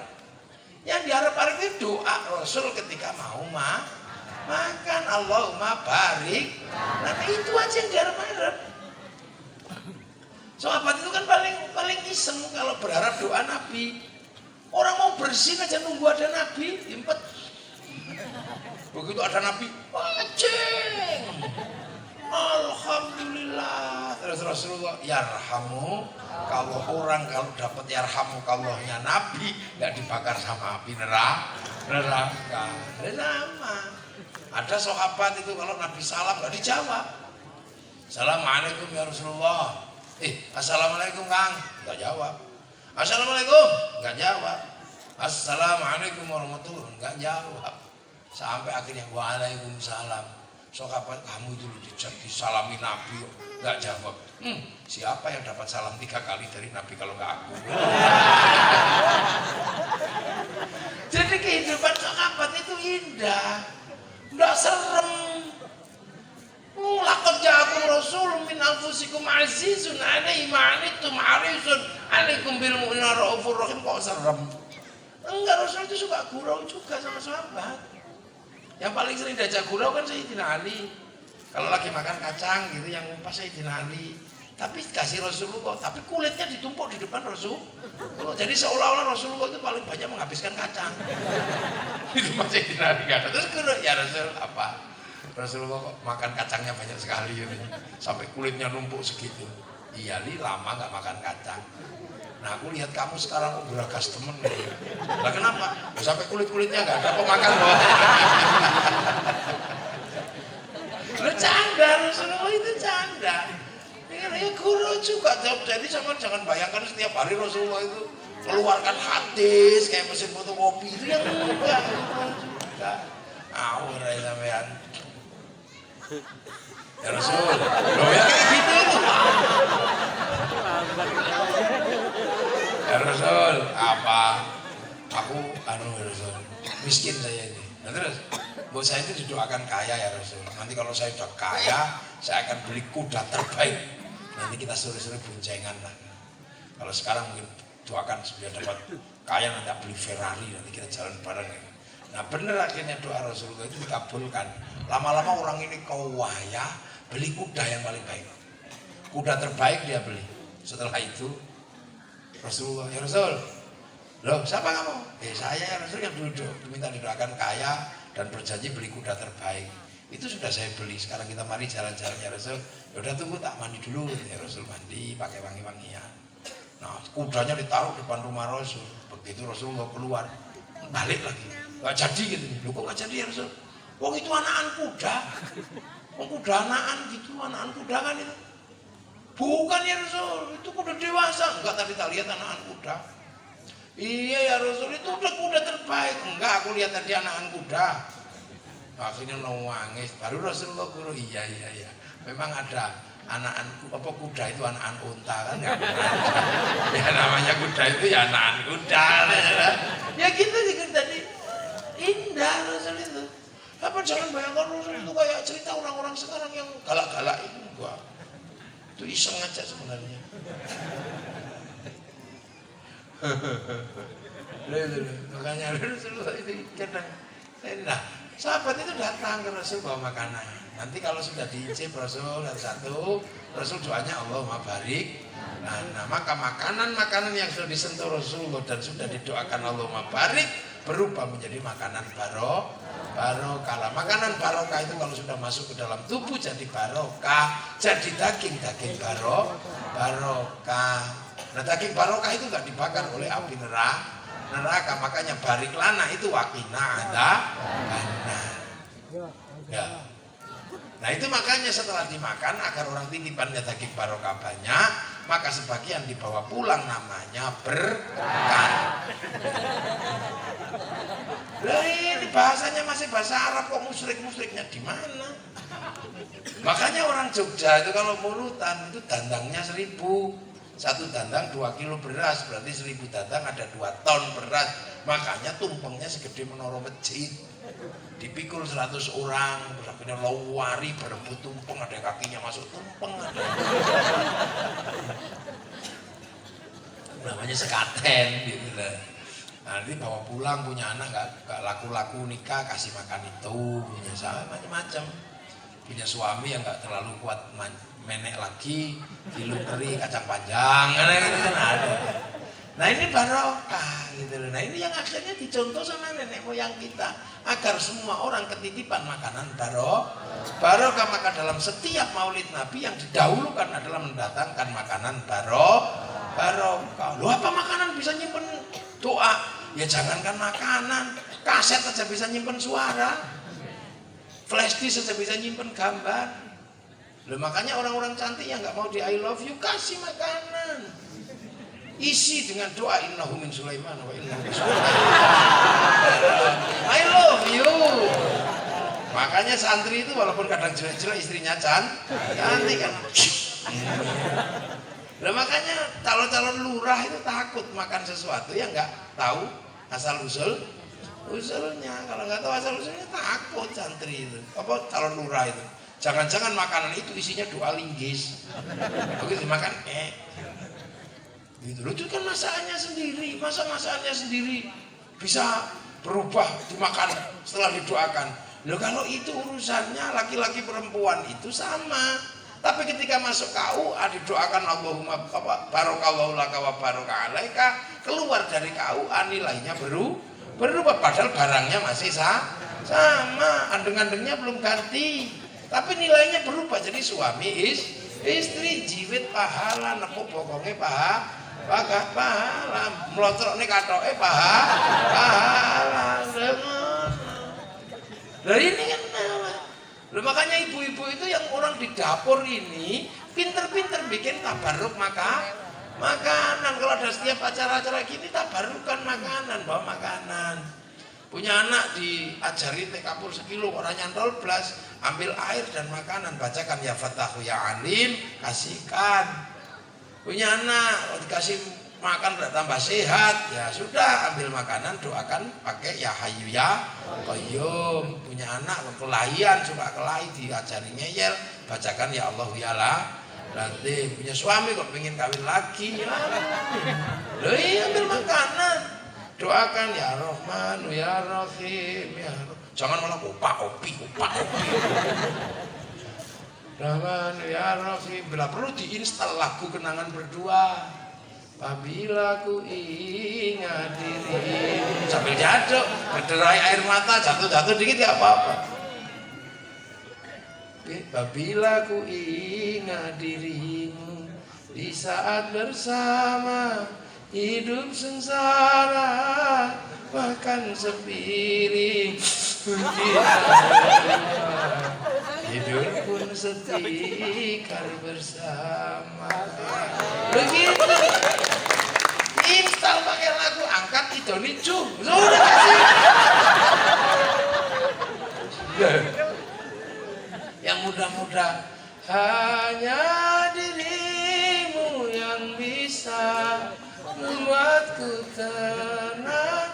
Yang diharap-harap itu doa Rasul ketika mau makan, Allahumma barik. Nah itu aja yang diharap-harap. Sahabat itu kan paling iseng kalau berharap doa Nabi. Orang mau bersin aja nunggu ada Nabi, impet. Begitu ada Nabi, wajeng. Alhamdulillah. Terus Rasulullah, yarhamu. Kalau orang kalau dapat yarhamu kallahnya Nabi, nggak dibakar sama api neraka. Sama. Ada sahabat itu kalau Nabi salam nggak dijawab. Assalamualaikum ya Rasulullah. Assalamualaikum Kang, nggak jawab. Assalamualaikum, nggak jawab. Assalamualaikum warahmatullahi wabarakatuh, nggak jawab. Sampai akhirnya waalaikumsalam. Sahabat kamu dulu disalami Nabi, nggak jawab. Siapa yang dapat salam 3 kali dari Nabi kalau nggak aku? Jadi kehidupan sahabat itu indah, nggak serem. Laqad ja'akum rasulun min anfusikum azizun 'alaihi ma 'anittum harisun 'alaikum bil mu'minina raufur rahim. Kok serem? Enggak, Rasul itu suka gurau juga sama sahabat. Yang paling sering diajak gurau kan Sayyidina Ali. Kalau lagi makan kacang gitu yang ngupas Sayyidina Ali. Tapi kasih Rasulullah, tapi kulitnya ditumpuk di depan Rasulullah. Jadi seolah-olah Rasulullah itu paling banyak menghabiskan kacang. Itu Sayyidina Ali kata. Terus gurau, ya Rasul apa? Rasulullah kok makan kacangnya banyak sekali gitu. Sampai kulitnya numpuk segitu. Iya Li lama gak makan kacang. Nah aku lihat kamu sekarang kok beragas temen gitu. Lah kenapa? Sampai kulit-kulitnya gak ada pemakan loh. Lu canda, Rasulullah itu canda. Ya guru juga. Jadi jangan bayangkan setiap hari Rasulullah itu keluarkan hadis kayak mesin fotokopi itu yang enggak. Awur aja sampean. Ya Rasul, loh ya kayak gitu. Ya Rasul, apa? Aku ya Rasul, miskin saya ini. Nah terus, buat saya itu didoakan kaya ya Rasul. Nanti kalau saya udah kaya, saya akan beli kuda terbaik. Nanti kita sore-sore boncengan lah. Kalau sekarang mungkin doakan supaya dapat kaya, nanti beli Ferrari, nanti kita jalan bareng ya. Nah bener akhirnya doa Rasulullah itu dikabulkan. Lama-lama orang ini kaya, beli kuda yang paling baik. Kuda terbaik dia beli. Setelah itu Rasulullah, ya Rasul, loh siapa kamu? Saya ya Rasul yang duduk, minta didoakan kaya dan berjanji beli kuda terbaik. Itu sudah saya beli, sekarang kita mari jalan-jalan ya Rasul. Yaudah tunggu tak mandi dulu, ya Rasul mandi pakai wangi-wangian. Nah kudanya ditaruh depan rumah Rasul, begitu Rasulullah keluar, balik lagi, gak jadi gitu. Loh kok gak jadi ya Rasul? Wong itu anakan kuda, wong kuda anakan gitu, anakan kuda kan itu. Bukan ya Rasul, itu kuda dewasa. Enggak, tadi tak lihat anakan kuda. Iya ya Rasul, itu udah kuda terbaik. Enggak, aku lihat tadi anakan kuda. Akhirnya nangis, baru Rasulullah guru, iya. Memang ada anakan apa kuda itu anakan unta kan ya. Ya namanya kuda itu ya anakan kuda. Ya gitu tadi. Indah Rasul itu. Apa jangan bayangkan Rasul itu kayak cerita orang-orang sekarang yang galak-galak itu. Gua itu iseng aja sebenarnya. Makanya Rasulullah itu kadang nah, sahabat itu datang ke Rasul bawa makanan. Nanti kalau sudah diicip Rasul satu, Rasul doanya Allahumma barik. Nah, maka makanan-makanan yang sudah disentuh Rasulullah dan sudah didoakan Allahumma barik berubah menjadi makanan barokah. Makanan barokah itu kalau sudah masuk ke dalam tubuh jadi barokah, jadi daging barokah. Nah daging barokah itu nggak dibakar oleh api neraka, makanya barik lana itu wakina ada karena. Ya. Nah itu makanya setelah dimakan agar orang titipannya daging barokah banyak, maka sebagian dibawa pulang namanya berkah. Lah ini bahasanya masih bahasa Arab kok musyrik-musyriknya di mana? Makanya orang Jogja itu kalau mulutan itu dandangnya 1000. Satu dandang 2 kilo beras, berarti 1000 dandang ada 2 ton beras. Makanya tumpengnya segede menara masjid. Dipikul 100 orang, terus akhirnya lawari berebut tumpeng, ada yang kakinya masuk tumpeng, ada namanya sekaten gitu lah. Nanti bawa pulang punya anak gak laku-laku nikah kasih makan itu, punya sahabat macam-macam, punya suami yang gak terlalu kuat menek lagi, kilu keri kacang panjang, gitu kan ada. Nah ini barokah gitu loh. Nah ini yang akhirnya dicontoh sama nenek moyang kita agar semua orang ketitipan makanan barokah. Maka dalam setiap maulid Nabi yang didahulukan adalah mendatangkan makanan barokah. Loh apa makanan bisa nyimpen doa? Ya jangankan makanan, kaset saja bisa nyimpen suara, flash disk saja bisa nyimpen gambar. Loh makanya orang-orang cantik yang nggak mau di I love you kasih makanan, isi dengan doa innahu min Sulaiman wa innahu min Sulaiman. I love you. Makanya santri itu walaupun kadang jelek-jelek istrinya cantik kan. Nah makanya calon-calon lurah itu takut makan sesuatu yang nggak tahu asal usulnya. Kalau nggak tahu asal usulnya takut santri itu. Apa calon lurah itu? Jangan-jangan makanan itu isinya doa linggis. Begitu makan gitu loh, itu kan masakannya sendiri. Masa masakannya sendiri bisa berubah dimakan setelah didoakan. Loh kalau itu urusannya laki-laki perempuan itu sama. Tapi ketika masuk KUA didoakan Allahumma barokallahu laka wa barokah alaika, keluar dari KUA nilainya berubah padahal barangnya masih sama, andeng-andengnya belum ganti. Tapi nilainya berubah jadi suami istri jiwit pahala, nepuk bokongnya pahala, melontroknya katoke pahala. Dari ini kan loh, makanya ibu-ibu itu yang orang di dapur ini pinter-pinter bikin tabarruk makanan. Kalau ada setiap acara-acara gini tabarrukan makanan, bawa makanan. Punya anak diajari tekapur sekilo, orang nyantol belas, ambil air dan makanan, bacakan ya Fatahu ya Alim, kasihkan. Punya anak dikasih makan udah tambah sehat, ya sudah ambil makanan, doakan pakai ya Hayyu ya Qayyum. Punya anak kelahian, suka kelahi, diajari ngeyel, bacakan ya Allah ya lah. Nanti punya suami kok pengen kawin lagi, ya loh iya ambil makanan, doakan ya Rahman ya Rahim ya. Jangan malah kopi. Rahman ya Rahim. Bila perlu diinstal lagu kenangan berdua. Apabila ku ingat diri sambil jatuh berderai air mata, jatuh dikit gak apa-apa. Apabila ku ingat dirimu di saat bersama, hidup sengsara makan sepiring, tidur pun setikar bersama. Begitu. Install pakai lagu, angkat itu lucu. Sudah kasih. Yang muda-muda, hanya dirimu yang bisa membuatku tenang.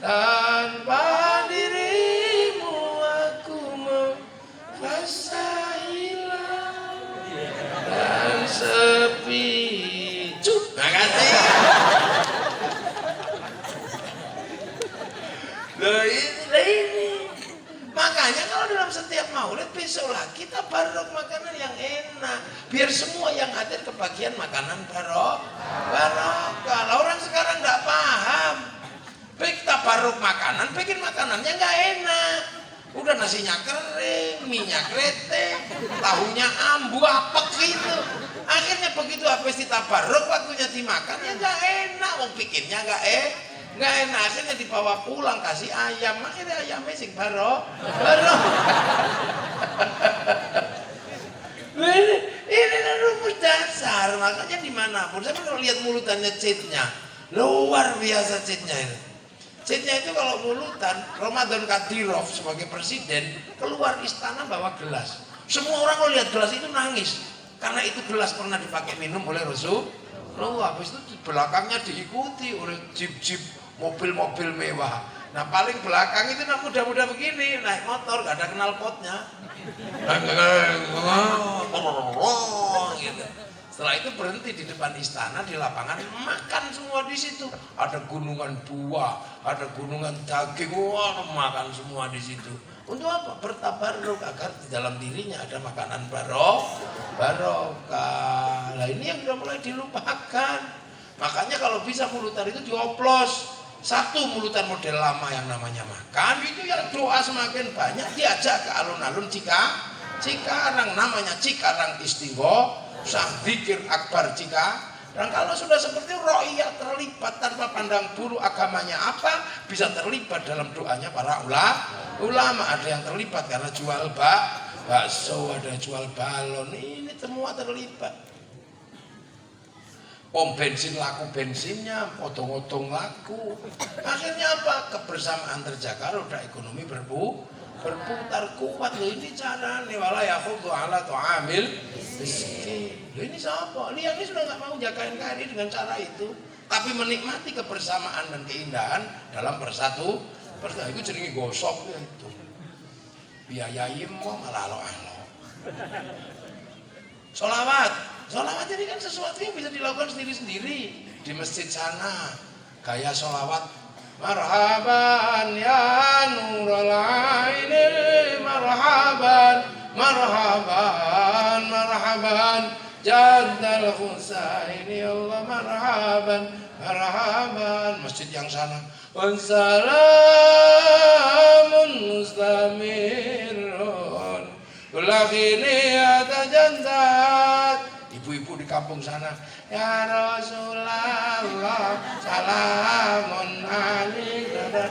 Tanpa dirimu aku merasa hilang dan sepi. Makasih. Loh ini. Makanya kalau dalam setiap maulid besok lah kita barok makanan yang enak. Biar semua yang hadir kebagian makanan barokah. Orang sekarang nggak paham. Baik kita barok makanan, bikin makanannya nggak enak. Udah nasinya kering, minyak kreteng, tahunya ambu apa gitu. Akhirnya begitu habis ditabaruk waktunya dimakan ya nggak enak. Mau bikinnya nggak enak. Akhirnya dibawa pulang kasih ayam. Akhirnya ayamnya sing barok. Ini rumus dasar. Makanya dimanapun saya pernah lihat mulutannya citnya luar biasa citnya ini. Citnya itu kalau mulutan, Ramadan Kadyrov sebagai presiden keluar istana bawa gelas. Semua orang kalau lihat gelas itu nangis. Karena itu gelas pernah dipakai minum oleh Rasulullah. Habis itu di belakangnya diikuti oleh jeep-jeep, mobil-mobil mewah. Nah paling belakang itu nak muda-muda begini, naik motor, gak ada knalpotnya. Gitu. Setelah itu berhenti di depan istana, di lapangan, makan semua di situ. Ada gunungan buah, ada gunungan daging, makan semua di situ. Untuk apa? Bertabarruk agar di dalam dirinya ada makanan barokah. Nah ini yang sudah mulai dilupakan. Makanya kalau bisa mulutan itu dioplos. Satu mulutan model lama yang namanya makan, itu yang doa semakin banyak diajak ke alun-alun Cikarang, namanya Cikarang Istighosah. Sang zikir akbar dan kalau sudah seperti ro'iyah terlibat tanpa pandang bulu agamanya apa, bisa terlibat dalam doanya para ulama. Ada yang terlibat karena jual bakso, ada jual balon, ini semua terlibat. Pom bensin laku bensinnya, potong-potong laku. Akhirnya apa? Kebersamaan terjaga, roda ekonomi berputar kuat. Loh ini caranya wala yakhudhu ala tu'amil miskin. Loh ini siapa? Lihat ini sudah nggak mau jagain KRI dengan cara itu, tapi menikmati kebersamaan dan keindahan dalam bersatu. Itu jenenge gosok ya itu. Biayain mau malah alo-alo. Sholawat ini kan sesuatu yang bisa dilakukan sendiri-sendiri di masjid sana. Gaya sholawat, marhaban ya nurul aini, marhaban jaddal Husaini, Allah marhaban. Masjid yang sana, wassalamun mustamirun ulakini atajantat. Ibu-ibu di kampung sana, ya Rasulullah salamun alaika.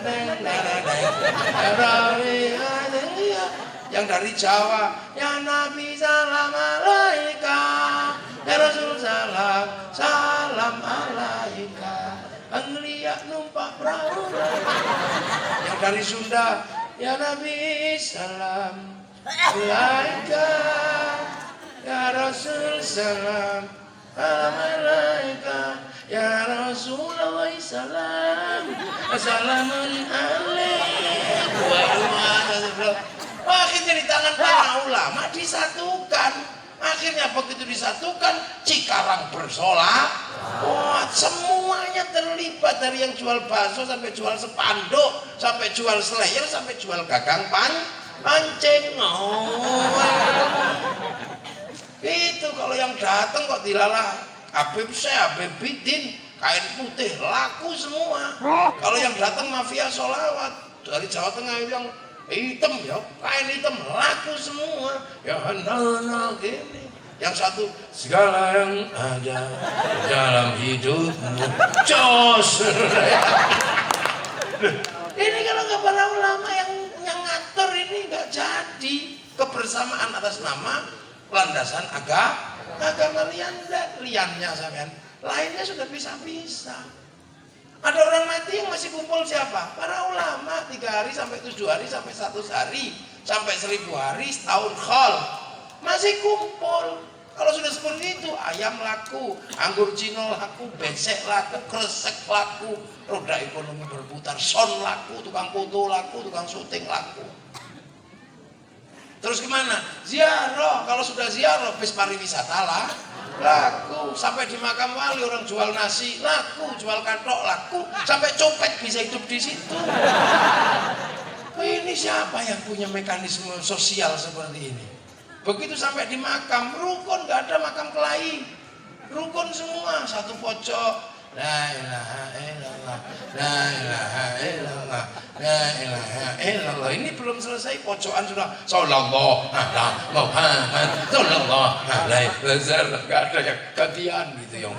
Yang dari Jawa, ya Nabi salam alaika, ya Rasul salam alaika. Anglia numpak perahu. Yang dari Sunda, ya Nabi salam alaika, ya Rasul salam alaika, ya Rasulullah salam assalamun alaikum. Akhirnya di tangan para ulama disatukan. Akhirnya begitu disatukan, Cikarang bersolawat. Semuanya terlibat, dari yang jual bakso sampai jual spanduk, sampai jual slayer, sampai jual gagang pancing. Itu kalau yang datang kok dilalah Habib Syekh, Habib Bidin, kain putih laku semua. Kalau yang datang mafia sholawat dari Jawa Tengah yang hitam ya, kain hitam laku semua. Ya nah gini. Yang satu segala yang ada dalam hidupmu jos. Ini kalau nggak para ulama yang ngatur ini nggak jadi kebersamaan atas nama landasan agama liannya sampean. Lainnya sudah bisa-bisa. Ada orang mati yang masih kumpul siapa? Para ulama 3 hari sampai 7 hari sampai 1 hari sampai 1000 hari setahun khol masih kumpul. Kalau sudah seperti itu, ayam laku, anggur cino laku, besek laku, kresek laku, roda ekonomi berputar, son laku, tukang foto laku, tukang syuting laku. Terus gimana? Ziarah. Kalau sudah ziarah, bis pariwisata lah, laku. Sampai di makam wali orang jual nasi laku, jual katok laku, sampai copet bisa hidup di situ. Ini siapa yang punya mekanisme sosial seperti ini? Begitu sampai di makam, rukun, nggak ada makam kelahi, rukun semua, satu pojok, la ilaha illallah, la ilaha illallah, la ilaha illallah. Ini belum selesai, pojokan sudah sallallahu ala Muhammad sallallahu alaihi wasallam. Nggak ada yang gantian gitu, yang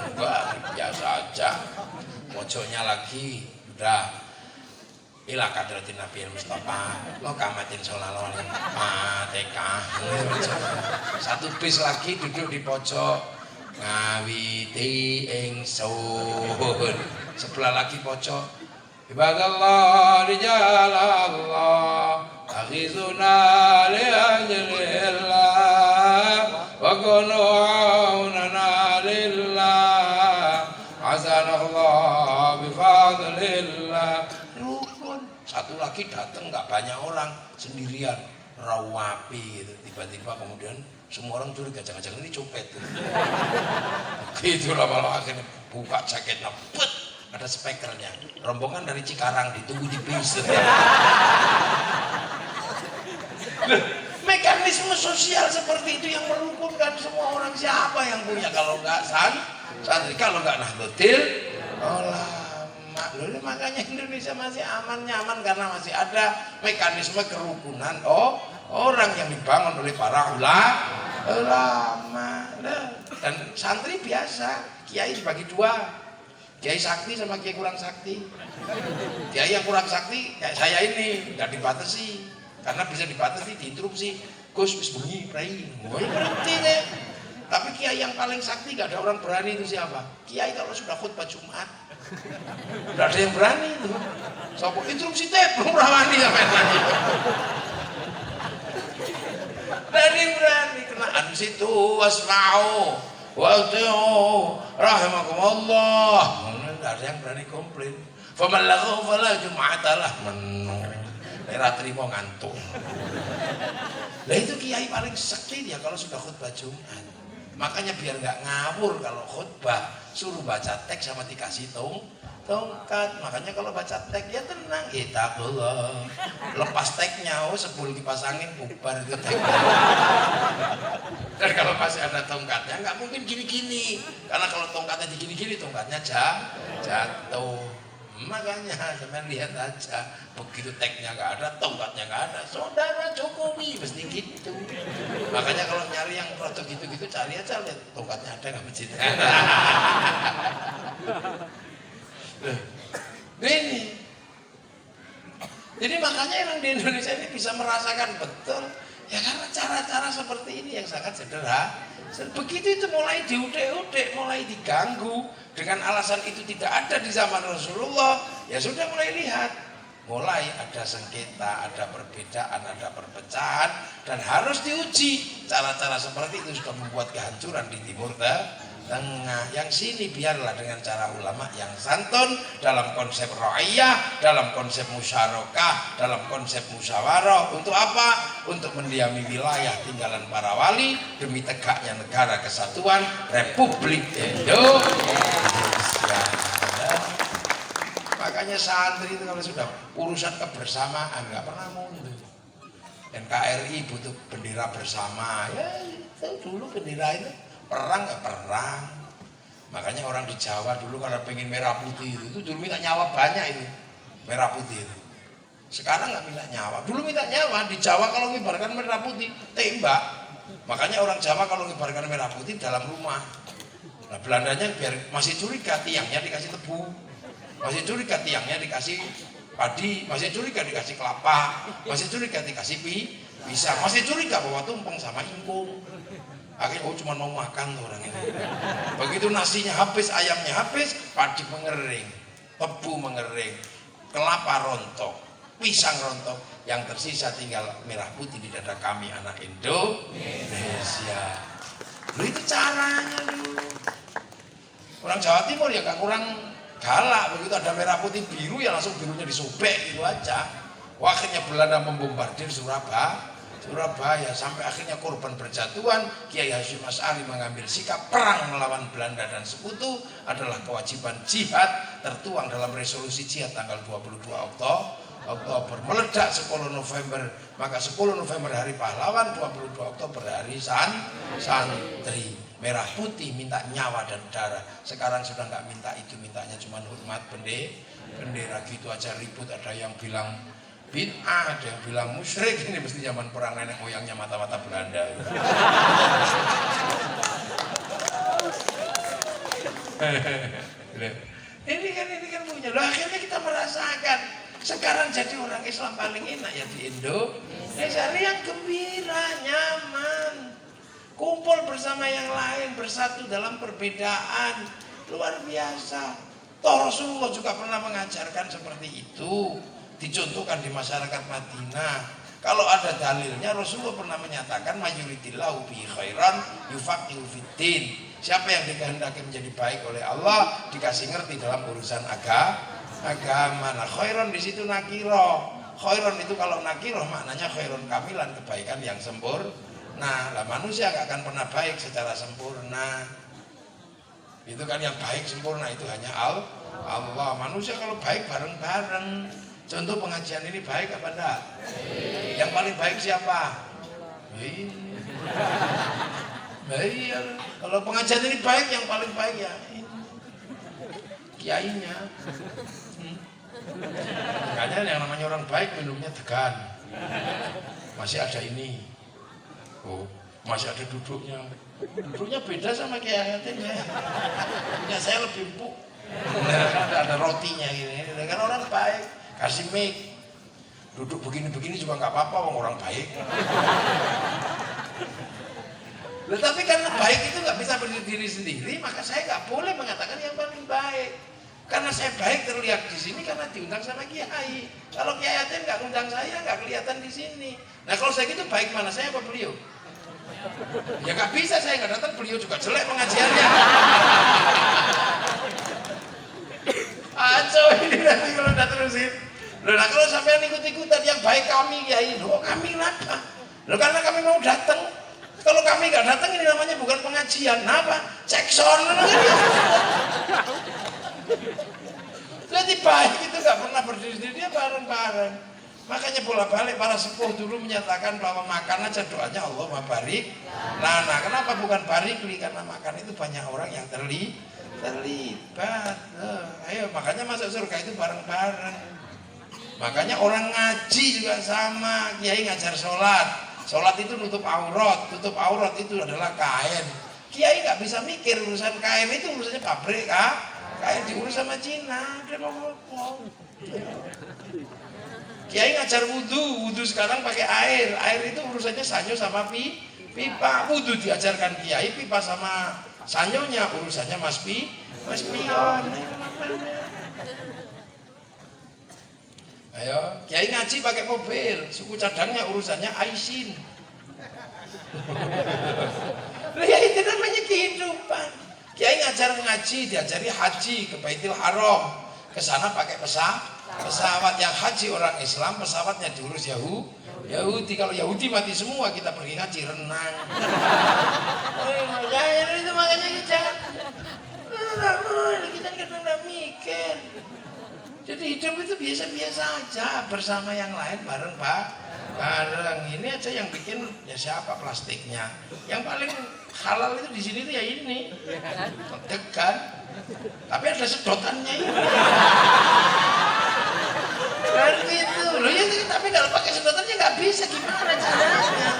biasa aja. Pojoknya lagi udah ila kadratin Nabi Mustafa lo kamatin sallallahu alaihi Fatihah. Satu bis lagi duduk di pojok ngawiti ingsun. Sebelah lagi pojok ibadallah rijalallah akhizuna li ajlillah wa kunu aunana lillah azanallah bifadlillah. Satu lagi datang nggak banyak orang, sendirian, rawapi gitu. Tiba-tiba kemudian semua orang curiga, jangan-jangan ini copet. Gitu lah kalau akhirnya buka jaketnya, put, ada speakernya. Rombongan dari Cikarang ditunggu di bis. Mekanisme sosial seperti itu yang merukunkan semua orang. Siapa yang punya kalau nggak santri, kalau nggak Nahdlatul Ulama. Lalu makanya Indonesia masih aman nyaman karena masih ada mekanisme kerukunan orang yang dibangun oleh para ulama. Dan santri biasa, kiai dibagi 2, kiai sakti sama kiai kurang sakti. Kiai yang kurang sakti kayak saya ini nggak dibatasi, karena bisa dibatasi, diinterupsi. Gus bis bunyi prai, berhenti deh. Tapi kiai yang paling sakti nggak ada orang berani itu siapa? Kiai kalau sudah khutbah Jumat. Tidak ada yang berani itu. Sopo interupsi teh belum berani sampai lagi. Tidak ada yang berani kenaan situ wasma'u wa ati'u rahimakumullah. Tidak ada yang berani komplain. Faman lahu fala jum'atalah. Era terima ngantuk. Nah itu kiai paling sakti dia kalau sudah khutbah Jumat. Makanya biar nggak ngawur kalau khutbah, suruh baca teks sama dikasih tongkat. Makanya kalau baca teks ya tenang, itaqullah. Lepas teksnya, sebelum dipasangin bubar itu teksnya. Dan kalau masih ada tongkatnya nggak mungkin gini-gini, karena kalau tongkatnya gini-gini, tongkatnya jatuh. Makanya sampai lihat aja, begitu teksnya nggak ada, tongkatnya nggak ada, saudara Jokowi mesti gitu. Makanya kalau nyari yang produk gitu-gitu, cari aja lihat tongkatnya ada nggak masjid. Ini, jadi makanya orang di Indonesia ini bisa merasakan betul, ya karena cara-cara seperti ini yang sangat sederhana. Begitu itu mulai diudik-udik, mulai diganggu dengan alasan itu tidak ada di zaman Rasulullah, ya sudah mulai lihat, mulai ada sengketa, ada perbedaan, ada perpecahan, dan harus diuji. Cara-cara seperti itu sudah membuat kehancuran di Timur Tengah. Yang sini biarlah dengan cara ulama yang santun, dalam konsep ra'iyah, dalam konsep musyarakah, dalam konsep musyawarah. Untuk apa? Untuk mendiami wilayah tinggalan para wali demi tegaknya negara kesatuan Republik Indonesia. Makanya santri itu kalau sudah urusan kebersamaan nggak pernah mundur. NKRI butuh bendera bersama. Ya itu dulu bendera itu perang nggak perang. Makanya orang di Jawa dulu karena pengen merah putih itu dulu minta nyawa banyak itu merah putih itu. Sekarang nggak minta nyawa. Dulu minta nyawa di Jawa kalau ngibarkan merah putih tembak. Makanya orang Jawa kalau ngibarkan merah putih dalam rumah. Nah Belandanya biar masih curiga tiangnya dikasih tebu, masih curiga tiangnya dikasih padi, masih curiga dikasih kelapa, masih curiga dikasih pisang, masih curiga bahwa tumpeng sama ingkung. Akhirnya cuma mau makan tuh orang ini. Begitu nasinya habis, ayamnya habis, padi mengering, tebu mengering, kelapa rontok, pisang rontok, yang tersisa tinggal merah putih di dada kami anak Indonesia. Loh itu caranya dulu. Orang Jawa Timur ya gak kurang galak, begitu ada merah putih biru ya langsung birunya disobek gitu aja. Wah, akhirnya Belanda membombardir Surabaya sampai akhirnya korban berjatuhan. Kiai Hasyim Asy'ari mengambil sikap perang melawan Belanda dan sekutu adalah kewajiban jihad, tertuang dalam resolusi jihad tanggal 22 Oktober. Meledak 10 November, maka 10 November hari pahlawan, 22 Oktober hari santri. Merah putih minta nyawa dan darah. Sekarang sudah nggak minta itu, mintanya cuma hormat bendera gitu aja ribut. Ada yang bilang bid'ah, ada yang bilang musyrik. Ini mesti zaman perang nenek moyangnya mata-mata Belanda. Ini kan punya. Loh, akhirnya kita merasakan sekarang jadi orang Islam paling enak ya di Indonesia, yang gembira, nyaman, kumpul bersama yang lain, bersatu dalam perbedaan, luar biasa. Toh Rasulullah juga pernah mengajarkan seperti itu, dicontohkan di masyarakat Madinah. Kalau ada dalilnya, Rasulullah pernah menyatakan mayuritillahu bi khairan yufaqihu fiddin. Siapa yang dikehendaki menjadi baik oleh Allah, dikasih ngerti dalam urusan agama. Nah, khairan di situ nakiro. Khairan itu kalau nakiro maknanya khairun kamilan, kebaikan yang sempurna. Nah, manusia gak akan pernah baik secara sempurna. Itu kan yang baik sempurna itu hanya Allah. Manusia kalau baik bareng-bareng. Contoh pengajian ini baik apa enggak? Yang paling baik siapa? Iya. Kalau pengajian ini baik, yang paling baik ya kiainya. Makanya yang namanya orang baik minumnya degan. Masih ada ini. Oh, masih ada duduknya. Duduknya beda sama Kiai Hayatin ya. Punya saya lebih empuk. Ada rotinya gini. Dengan orang baik, kasih mic. Duduk begini-begini juga nggak apa-apa, orang baik. Tapi karena baik itu nggak bisa berdiri sendiri, maka saya nggak boleh mengatakan yang paling baik. Karena saya baik terlihat di sini karena diundang sama Kiai. Kalau Kiai Hayatin nggak undang saya, nggak kelihatan di sini. Nah kalau saya gitu baik mana saya apa beliau? Ya nggak bisa, saya nggak datang, beliau juga jelek pengajiannya. Aco ini nanti kalau udah terusin. Nah kalau sampai ikut-ikutan yang baik kami Kiai, loh kami kenapa? Loh karena kami mau datang. Kalau kami nggak datang ini namanya bukan pengajian. Nah apa? Cek sound. Jadi baik itu nggak pernah berdiri sendiri, dia bareng-bareng. Makanya bolak-balik para sepuh dulu menyatakan bahwa makan aja doanya Allahumma barik. Nah, kenapa bukan barikli? Karena makan itu banyak orang yang terlibat. Ayo, makanya masuk surga itu bareng-bareng. Makanya orang ngaji juga sama. Kiai ngajar sholat. Sholat itu nutup aurat. Tutup aurat itu adalah kain. Kiai nggak bisa mikir urusan kain itu urusannya pabrik, kain diurus sama Cina. Dia mau ngomong. Kiai ngajar wudhu sekarang pakai air itu urusannya sanyo sama pipa. Wudhu diajarkan Kiai, pipa sama sanyonya urusannya Mas Pion. Ayo, Kiai ngaji pakai mobil, suku cadangnya urusannya Aisin. Ya itu namanya kehidupan. Kiai ngajar ngaji, diajari haji ke Baitul Haram. Ke sana pakai pesawat. Yang haji orang Islam, pesawatnya diurus Yahudi. Kalau Yahudi mati semua, kita pergi ngaji renang. Itu makanya kita kadang nggak mikir. Jadi hidup itu biasa-biasa aja bersama yang lain bareng bareng. Ini aja yang bikin ya siapa plastiknya. Yang paling halal itu di sini tuh ya ini. Tekan. Tapi ada sedotannya ini. Kan gitu. Loh ya, tapi kalau pakai sedotannya nggak bisa, gimana caranya?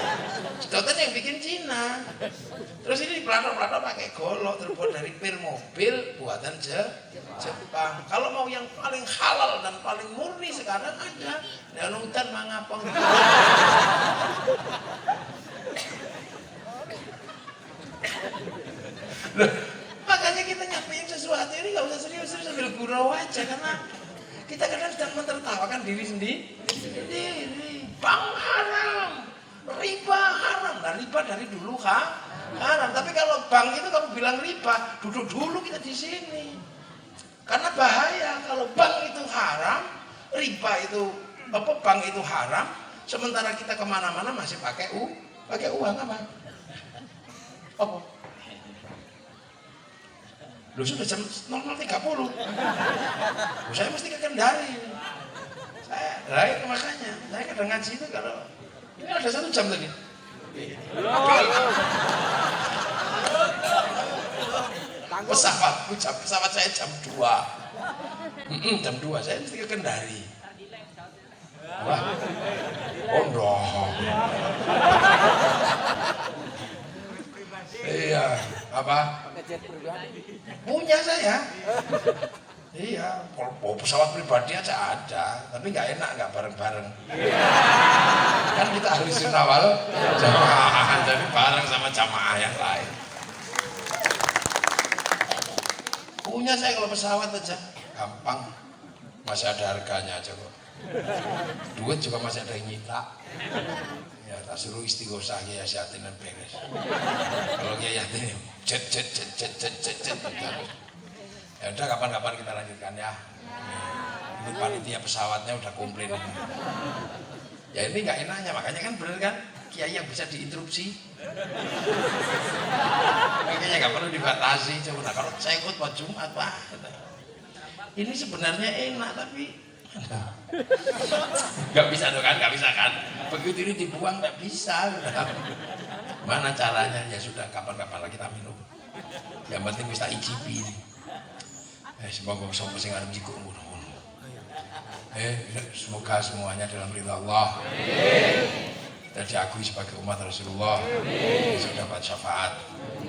Sedotan yang bikin Cina. Terus ini pelato-pelato pakai golok terbuat dari pir mobil buatan Jepang. Kalau mau yang paling halal dan paling murni sekarang ada danutan mangapong. Loh, makanya kita nyampein sesuatu ini nggak usah serius-serius sambil gurau aja, karena kita kadang sedang mentertawakan diri sendiri. Bank haram, riba haram. Nah, riba dari dulu haram. Tapi kalau bank itu kamu bilang riba, duduk dulu kita di sini. Karena bahaya kalau bank itu haram, riba itu bank itu haram, sementara kita kemana-mana masih pakai uang apa? Apa? Loh, sudah jam 00.30. Saya mesti ke Kendari. Makanya saya kadang ngaji itu kalau ini ada 1 jam tadi. Pesawat saya jam 2. Jam 2 saya mesti ke Kendari. Wah. Oh dong. Iya, apa? Punya saya. Iya, kalau pesawat pribadi aja ada, tapi nggak enak, nggak bareng-bareng. Kan kita ahli sunnah wal jamaah, jadi bareng sama jamaah yang lain. Punya saya kalau pesawat aja, gampang, masih ada harganya aja kok. Duit juga masih ada yang nyita. Ya, tak suruh istighosah ya Yasin dan beres. Kalau dia Yasin, jet. Ya udah, kapan-kapan kita lanjutkan ya. Ini panitia pesawatnya udah komplain. Ya ini nggak enaknya, makanya kan bener kan kiai yang bisa diinterupsi. Makanya nggak perlu dibatasi. Coba kalau saya ikut buat Jumat Pak. Ini sebenarnya enak tapi nggak bisa tuh kan, nggak bisa kan. Begitu ini dibuang nggak bisa. Mana caranya? Ya sudah, kapan-kapan lah kita minum. Yang penting bisa icipi ini. Semoga sopo sing arep jiko ngono-ngono. Semoga semuanya dalam ridha Allah. Dan diakui sebagai umat Rasulullah. Bisa dapat syafaat.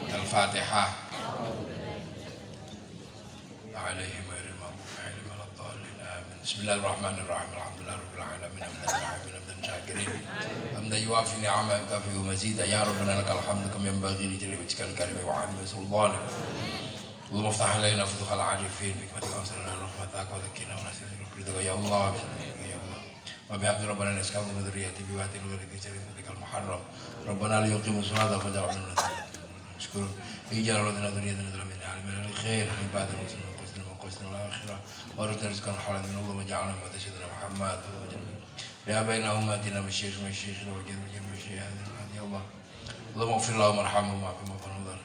Al-Fatihah. Alaihim ghairil maghdubi alaihim waladdallin. Amin. Bismillahirrahmanirrahim. Alhamdulillahirabbil alamin. Hamdan syakirin. Hamdan yuwafi ni'amahu wa yukafi'u mazida. Ya Rabbana lakal hamdu kama yanbaghi li jalali wajhikal karim wa 'azimi sultanik. اللهم افتح علينا فتوح العارفين بحكمتك وانصرنا رحمتك وذكرنا ونسينا برضاك يا الله يا الله وبحمد ربنا نسكن من ذريتي بواد الغير في شريعتك المحرم ربنا ليقيموا الصلاة فجعلنا نشكر اجعل لنا ذريتنا من العالمين الخير عباد المسلمين وقسنا الاخره وارزقنا رزقا حلالا من الله وجعلنا امة سيدنا محمد يا بين امتنا مشيخ وجميع مشيخ يا الله اللهم اغفر لهم وارحمهم وعافهم وارحمهم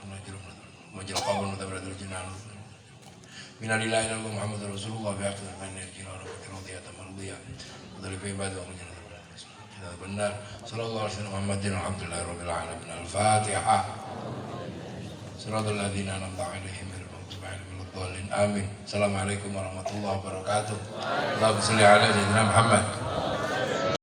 وجل قبرنا ذبر الجنان من الاله الا الله محمد رسول الله بحق من الجنان وكرودية مرضية وذلك في عباده ومجنة النار صلى الله عليه وسلم محمد الحمد لله رب العالمين. الفاتحة. صراط الذين أنعمت عليهم غير المغضوب عليهم ولا الضالين. آمين. السلام عليكم ورحمة الله وبركاته. اللهم صل على سيدنا محمد.